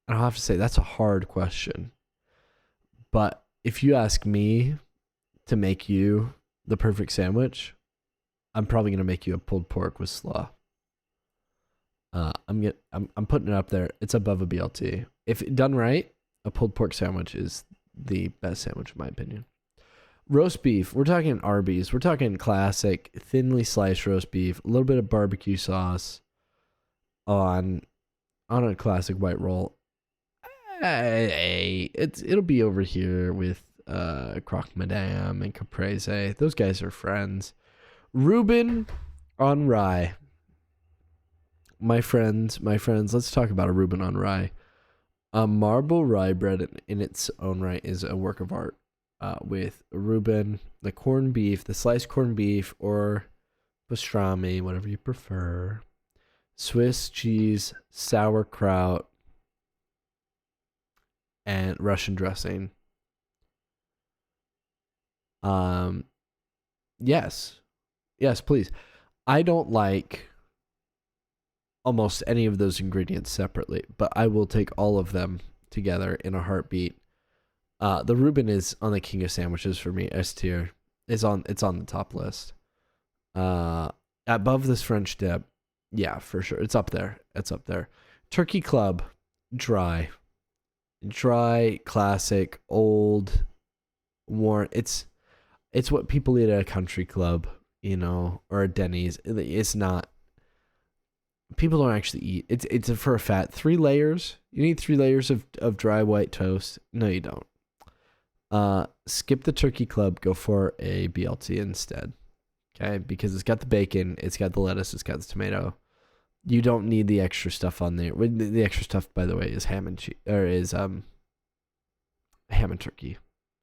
And I'll have to say that's a hard question. But if you ask me to make you the perfect sandwich, I'm probably going to make you a pulled pork with slaw. I'm putting it up there. It's above a BLT. If done right, a pulled pork sandwich is the best sandwich in my opinion. Roast beef. We're talking Arby's. We're talking classic, thinly sliced roast beef. A little bit of barbecue sauce on a classic white roll. It'll be over here with Croque Madame and Caprese. Those guys are friends. Reuben on rye. My friends, let's talk about a Reuben on rye. A marble rye bread in its own right is a work of art. With Reuben, the corned beef, the sliced corned beef, or pastrami, whatever you prefer. Swiss cheese, sauerkraut, and Russian dressing. Yes, please. I don't like almost any of those ingredients separately, but I will take all of them together in a heartbeat. The Reuben is on the king of sandwiches for me. S tier. It's on the top list. Above this French dip, yeah, for sure. It's up there. Turkey Club, dry, classic, old, worn. It's what people eat at a country club, or a Denny's. It's not. People don't actually eat. It's for a fat 3 layers. You need 3 layers of dry white toast. No, you don't. Skip the Turkey Club. Go for a BLT instead. Okay, because it's got the bacon, it's got the lettuce, it's got the tomato. You don't need the extra stuff on there. The extra stuff, by the way, is ham and cheese, or is ham and turkey,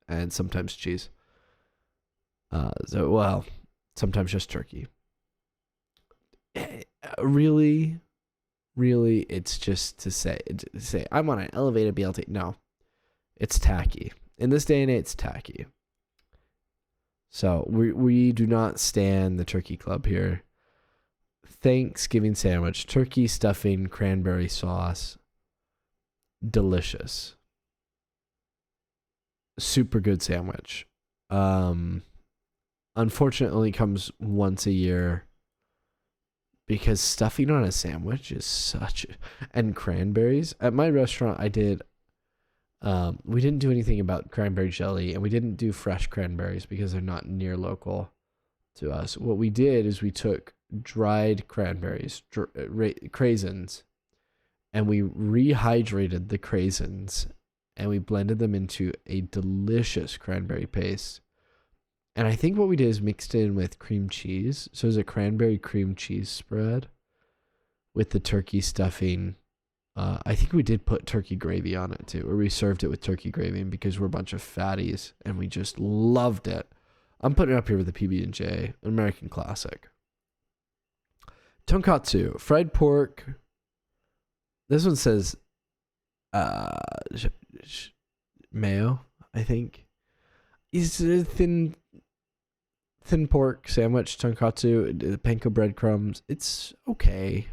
and sometimes cheese. Sometimes just turkey. Really, it's just to say I'm on an elevated BLT. No, it's tacky. In this day and age, it's tacky. So we do not stand the Turkey Club here. Thanksgiving sandwich, turkey stuffing, cranberry sauce, delicious. Super good sandwich. Unfortunately, comes once a year. Because stuffing on a sandwich is and cranberries. At my restaurant, I did, we didn't do anything about cranberry jelly, and we didn't do fresh cranberries because they're not near local to us. What we did is we took dried cranberries, craisins, and we rehydrated the craisins, and we blended them into a delicious cranberry paste. And I think what we did is mixed it in with cream cheese. So it was a cranberry cream cheese spread with the turkey stuffing. I think we did put turkey gravy on it too, or we served it with turkey gravy because we're a bunch of fatties and we just loved it. I'm putting it up here with the PB&J, an American classic. Tonkatsu, fried pork. This one says mayo, I think. It's a thin pork sandwich, tonkatsu, panko breadcrumbs. It's okay.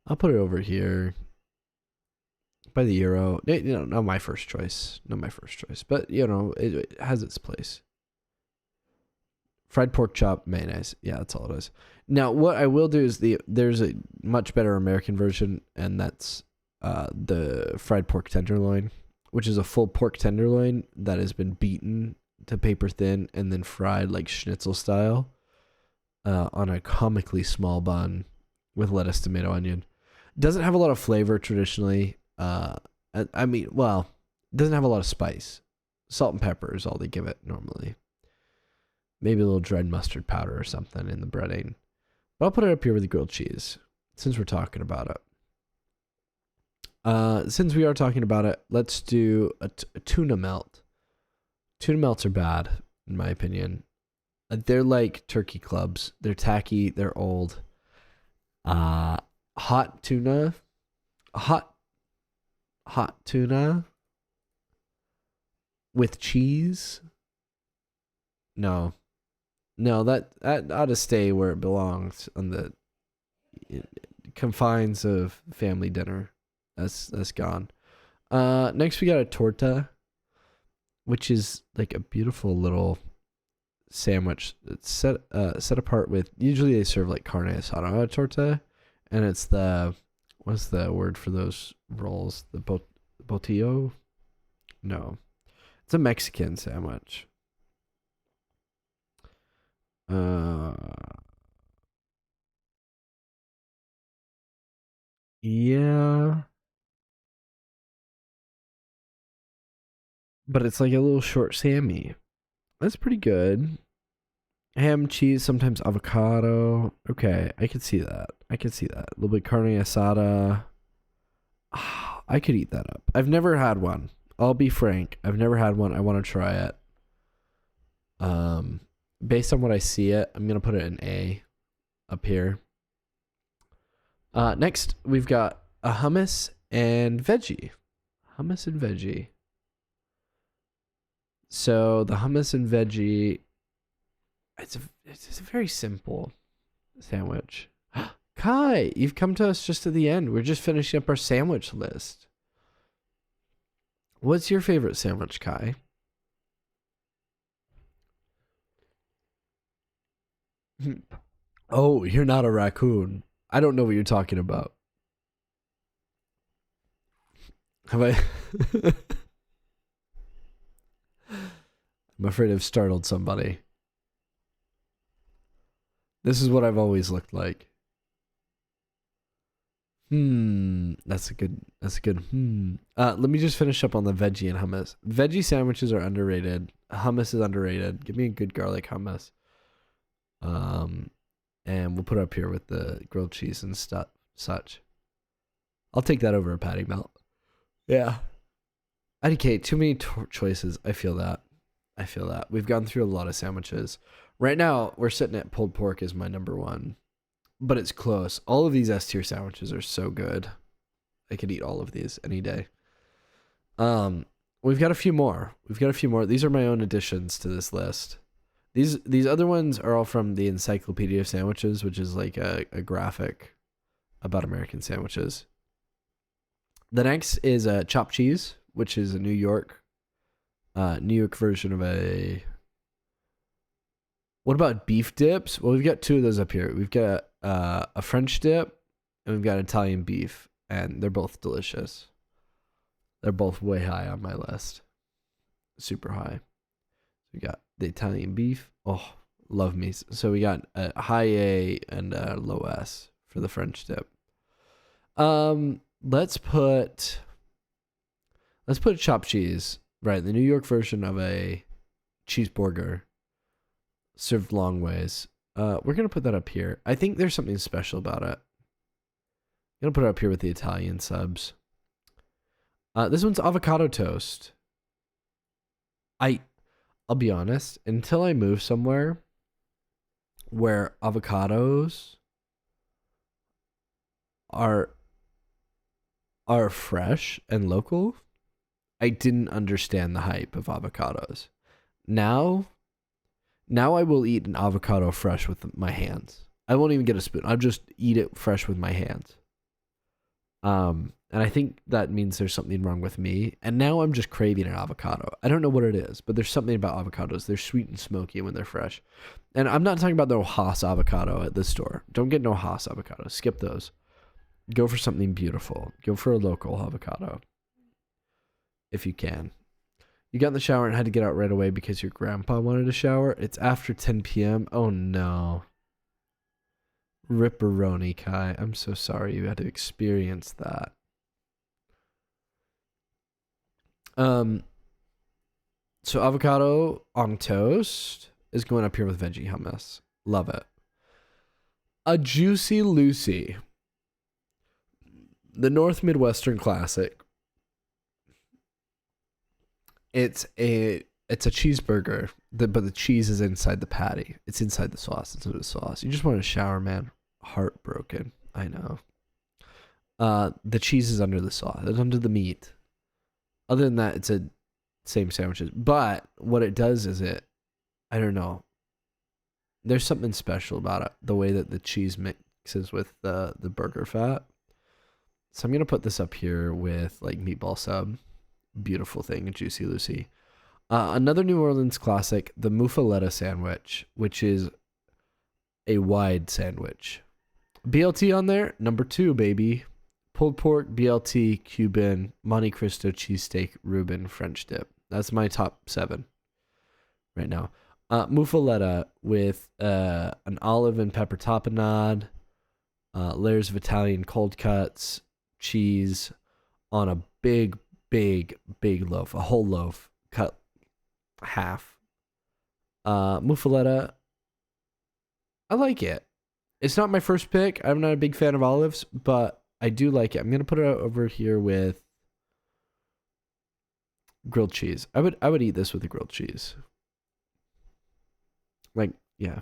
I'll put it over here by the euro. Not my first choice. But, it has its place. Fried pork chop, mayonnaise. Yeah, that's all it is. Now, what I will do is there's a much better American version, and that's the fried pork tenderloin, which is a full pork tenderloin that has been beaten to paper thin and then fried like schnitzel style on a comically small bun with lettuce, tomato, onion. Doesn't have a lot of flavor traditionally. It doesn't have a lot of spice. Salt and pepper is all they give it normally. Maybe a little dried mustard powder or something in the breading. But I'll put it up here with the grilled cheese since we're talking about it. Since we are talking about it, let's do a tuna melt. Tuna melts are bad, in my opinion. They're like turkey clubs. They're tacky. They're old. Hot tuna with cheese. No, that ought to stay where it belongs on the confines of family dinner. That's gone. Next we got a torta, which is like a beautiful little sandwich. It's set apart with, usually they serve like carne asada torta, And it's what's the word for those rolls? The botillo? No. It's a Mexican sandwich. Yeah. But it's like a little short Sammy. That's pretty good. Ham, cheese, sometimes avocado. Okay, I could see that. I could see that. A little bit carne asada. I could eat that up. I've never had one. I'll be frank. I've never had one. I want to try it. Based on what I see it, I'm gonna put it in A up here. Next we've got a hummus and veggie. Hummus and veggie. So the hummus and veggie, it's a very simple sandwich. Kai, you've come to us just at the end. We're just finishing up our sandwich list. What's your favorite sandwich, Kai? Oh, you're not a raccoon. I don't know what you're talking about. Have I? I'm afraid I've startled somebody. This is what I've always looked like. That's a good let me just finish up on the veggie and hummus. Veggie sandwiches are underrated. Hummus is underrated. Give me a good garlic hummus. And we'll put it up here with the grilled cheese and such. I'll take that over a patty melt. Yeah. IDK, too many choices. I feel that. We've gone through a lot of sandwiches. Right now, we're sitting at pulled pork is my number one. But it's close. All of these S tier sandwiches are so good. I could eat all of these any day. We've got a few more. These are my own additions to this list. These other ones are all from the Encyclopedia of Sandwiches, which is like a graphic about American sandwiches. The next is chopped cheese, which is a New York version of a... What about beef dips? Well, we've got two of those up here. We've got a French dip, and we've got Italian beef, and they're both delicious. They're both way high on my list. Super high. We got the Italian beef. Oh, love me. So we got a high A and a low S for the French dip. Let's put chopped cheese, right? The New York version of a cheeseburger served long ways. We're gonna put that up here. I think there's something special about it. I'm gonna put it up here with the Italian subs. This one's avocado toast. I'll be honest, until I move somewhere where avocados are fresh and local, I didn't understand the hype of avocados. Now I will eat an avocado fresh with my hands. I won't even get a spoon. I'll just eat it fresh with my hands. And I think that means there's something wrong with me. And now I'm just craving an avocado. I don't know what it is, but there's something about avocados. They're sweet and smoky when they're fresh. And I'm not talking about the Haas avocado at the store. Don't get no Haas avocado. Skip those. Go for something beautiful. Go for a local avocado. If you can. You got in the shower and had to get out right away because your grandpa wanted to shower. It's after 10 p.m. Oh no. Ripperoni, Kai. I'm so sorry you had to experience that. So avocado on toast is going up here with veggie hummus. Love it. A Juicy Lucy. The North Midwestern classic. It's a cheeseburger, but the cheese is inside the patty. It's inside the sauce. It's under the sauce. You just want to shower, man. Heartbroken. I know. The cheese is under the sauce. It's under the meat. Other than that, it's a same sandwiches. But what it does is I don't know. There's something special about it. The way that the cheese mixes with the burger fat. So I'm going to put this up here with like meatball sub. Beautiful thing, a Juicy Lucy. Another New Orleans classic, the muffaletta sandwich, which is a wide sandwich. BLT on there, number 2, baby. Pulled pork, BLT, Cuban, Monte Cristo cheesesteak, Reuben, French dip. That's my top 7 right now. Muffaletta with an olive and pepper tapenade, layers of Italian cold cuts, cheese on a big loaf, a whole loaf, cut half. Muffaletta, I like it. It's not my first pick. I'm not a big fan of olives, but I do like it. I'm gonna put it over here with grilled cheese. I would eat this with a grilled cheese. Like, yeah,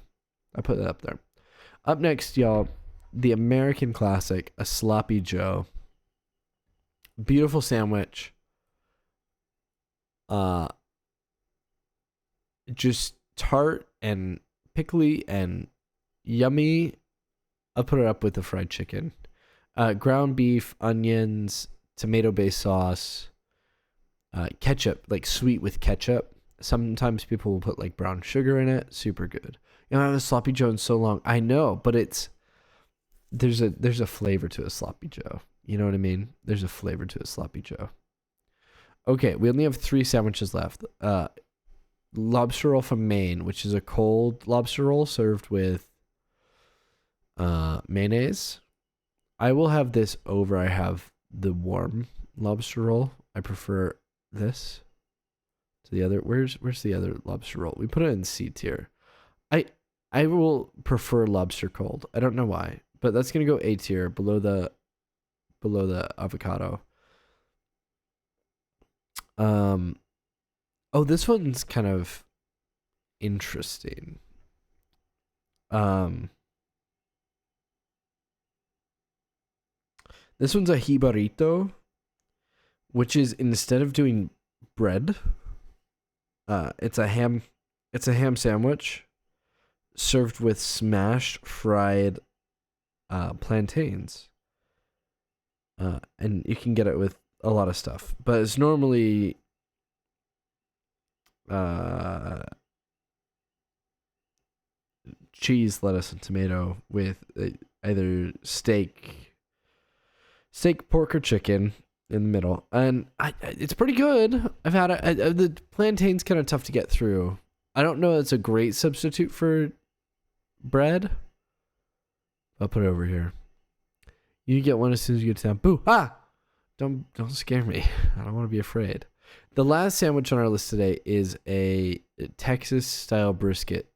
I put that up there. Up next, y'all, the American classic, a sloppy Joe. Beautiful sandwich. Just tart and pickly and yummy. I'll put it up with the fried chicken. Ground beef, onions, tomato-based sauce, ketchup, like sweet with ketchup. Sometimes people will put like brown sugar in it. Super good. You know, I haven't had a sloppy Joe in so long. I know, but there's a flavor to a sloppy Joe. You know what I mean? There's a flavor to a sloppy Joe. Okay, we only have 3 sandwiches left. Lobster roll from Maine, which is a cold lobster roll served with mayonnaise. I will have this over. I have the warm lobster roll. I prefer this to the other. Where's the other lobster roll? We put it in C tier. I will prefer lobster cold. I don't know why, but that's gonna go A tier below the avocado. Oh, this one's kind of interesting. This one's a jibarito, which is instead of doing bread, it's a ham sandwich served with smashed fried plantains. And you can get it with a lot of stuff, but it's normally cheese, lettuce, and tomato with either steak, pork, or chicken in the middle, and it's pretty good. I've had it. The plantain's kind of tough to get through. I don't know. It's a great substitute for bread. I'll put it over here. You get one as soon as you get to town. Boo! Ah! Don't scare me. I don't want to be afraid. The last sandwich on our list today is a Texas-style brisket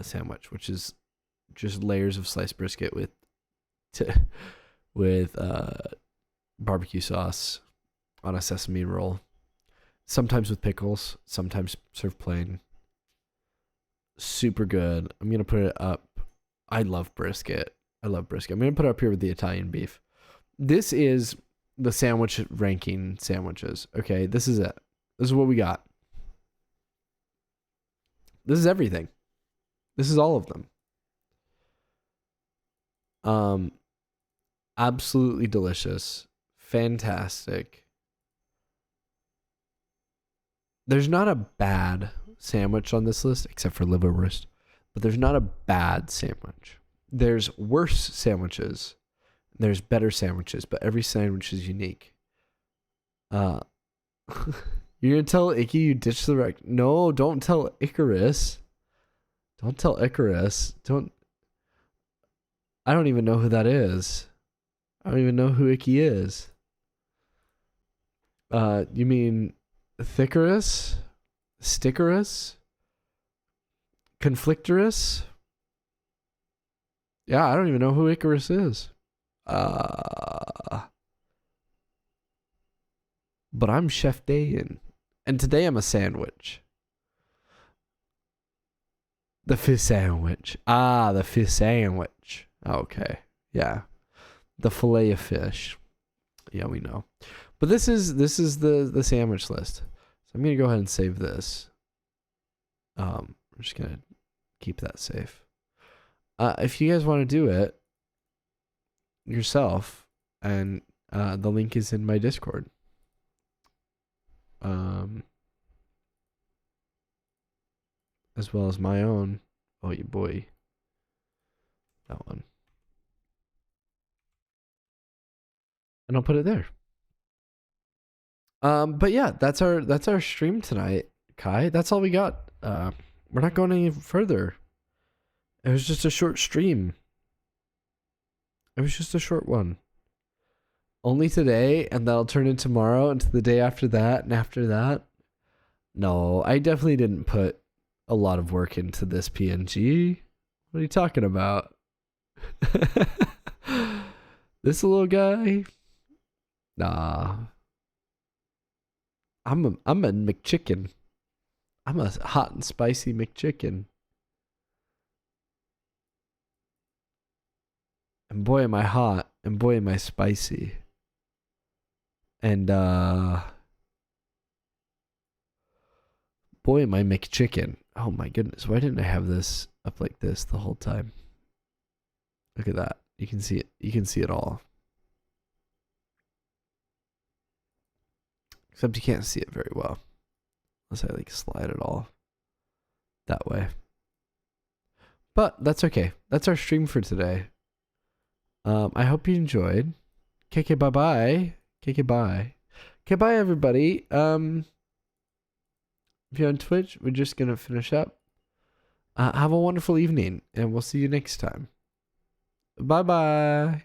sandwich, which is just layers of sliced brisket with barbecue sauce on a sesame roll. Sometimes with pickles, sometimes served plain. Super good. I'm going to put it up. I love brisket. I'm going to put it up here with the Italian beef. This is the sandwich ranking sandwiches. Okay, this is it. This is what we got. This is everything. This is all of them. Absolutely delicious. Fantastic. There's not a bad sandwich on this list, except for liverwurst, but there's not a bad sandwich. There's worse sandwiches. There's better sandwiches, but every sandwich is unique. You're gonna tell Icky you ditched the wreck? No, don't tell Icarus. Don't tell Icarus. I don't even know who that is. I don't even know who Icky is. You mean Thickerus? Stickerus? Conflictorus? Yeah, I don't even know who Icarus is. But I'm Chef Dayan, and today I'm a sandwich. The fish sandwich. The fish sandwich. Okay, yeah, the fillet of fish. Yeah, we know. But this is the sandwich list. So I'm gonna go ahead and save this. I'm just gonna keep that safe. If you guys want to do it yourself, and the link is in my Discord. As well as my own. Oh, you boy. That one. and I'll put it there. But yeah, that's our stream tonight, Kai. That's all we got. We're not going any further. It was just a short stream. It was just a short one. Only today, and that'll turn in tomorrow, and to the day after that, and after that. No, I definitely didn't put a lot of work into this PNG. What are you talking about? This little guy? Nah. I'm a McChicken. I'm a hot and spicy McChicken. And boy am I hot, and boy am I spicy. And boy am I McChicken. Oh my goodness, why didn't I have this up like this the whole time? Look at that. You can see it. You can see it all. Except you can't see it very well. Unless I like slide it all that way. But that's okay. That's our stream for today. I hope you enjoyed. KK bye bye. KK bye. Okay, bye everybody. If you're on Twitch, we're just gonna finish up. Have a wonderful evening, and we'll see you next time. Bye bye.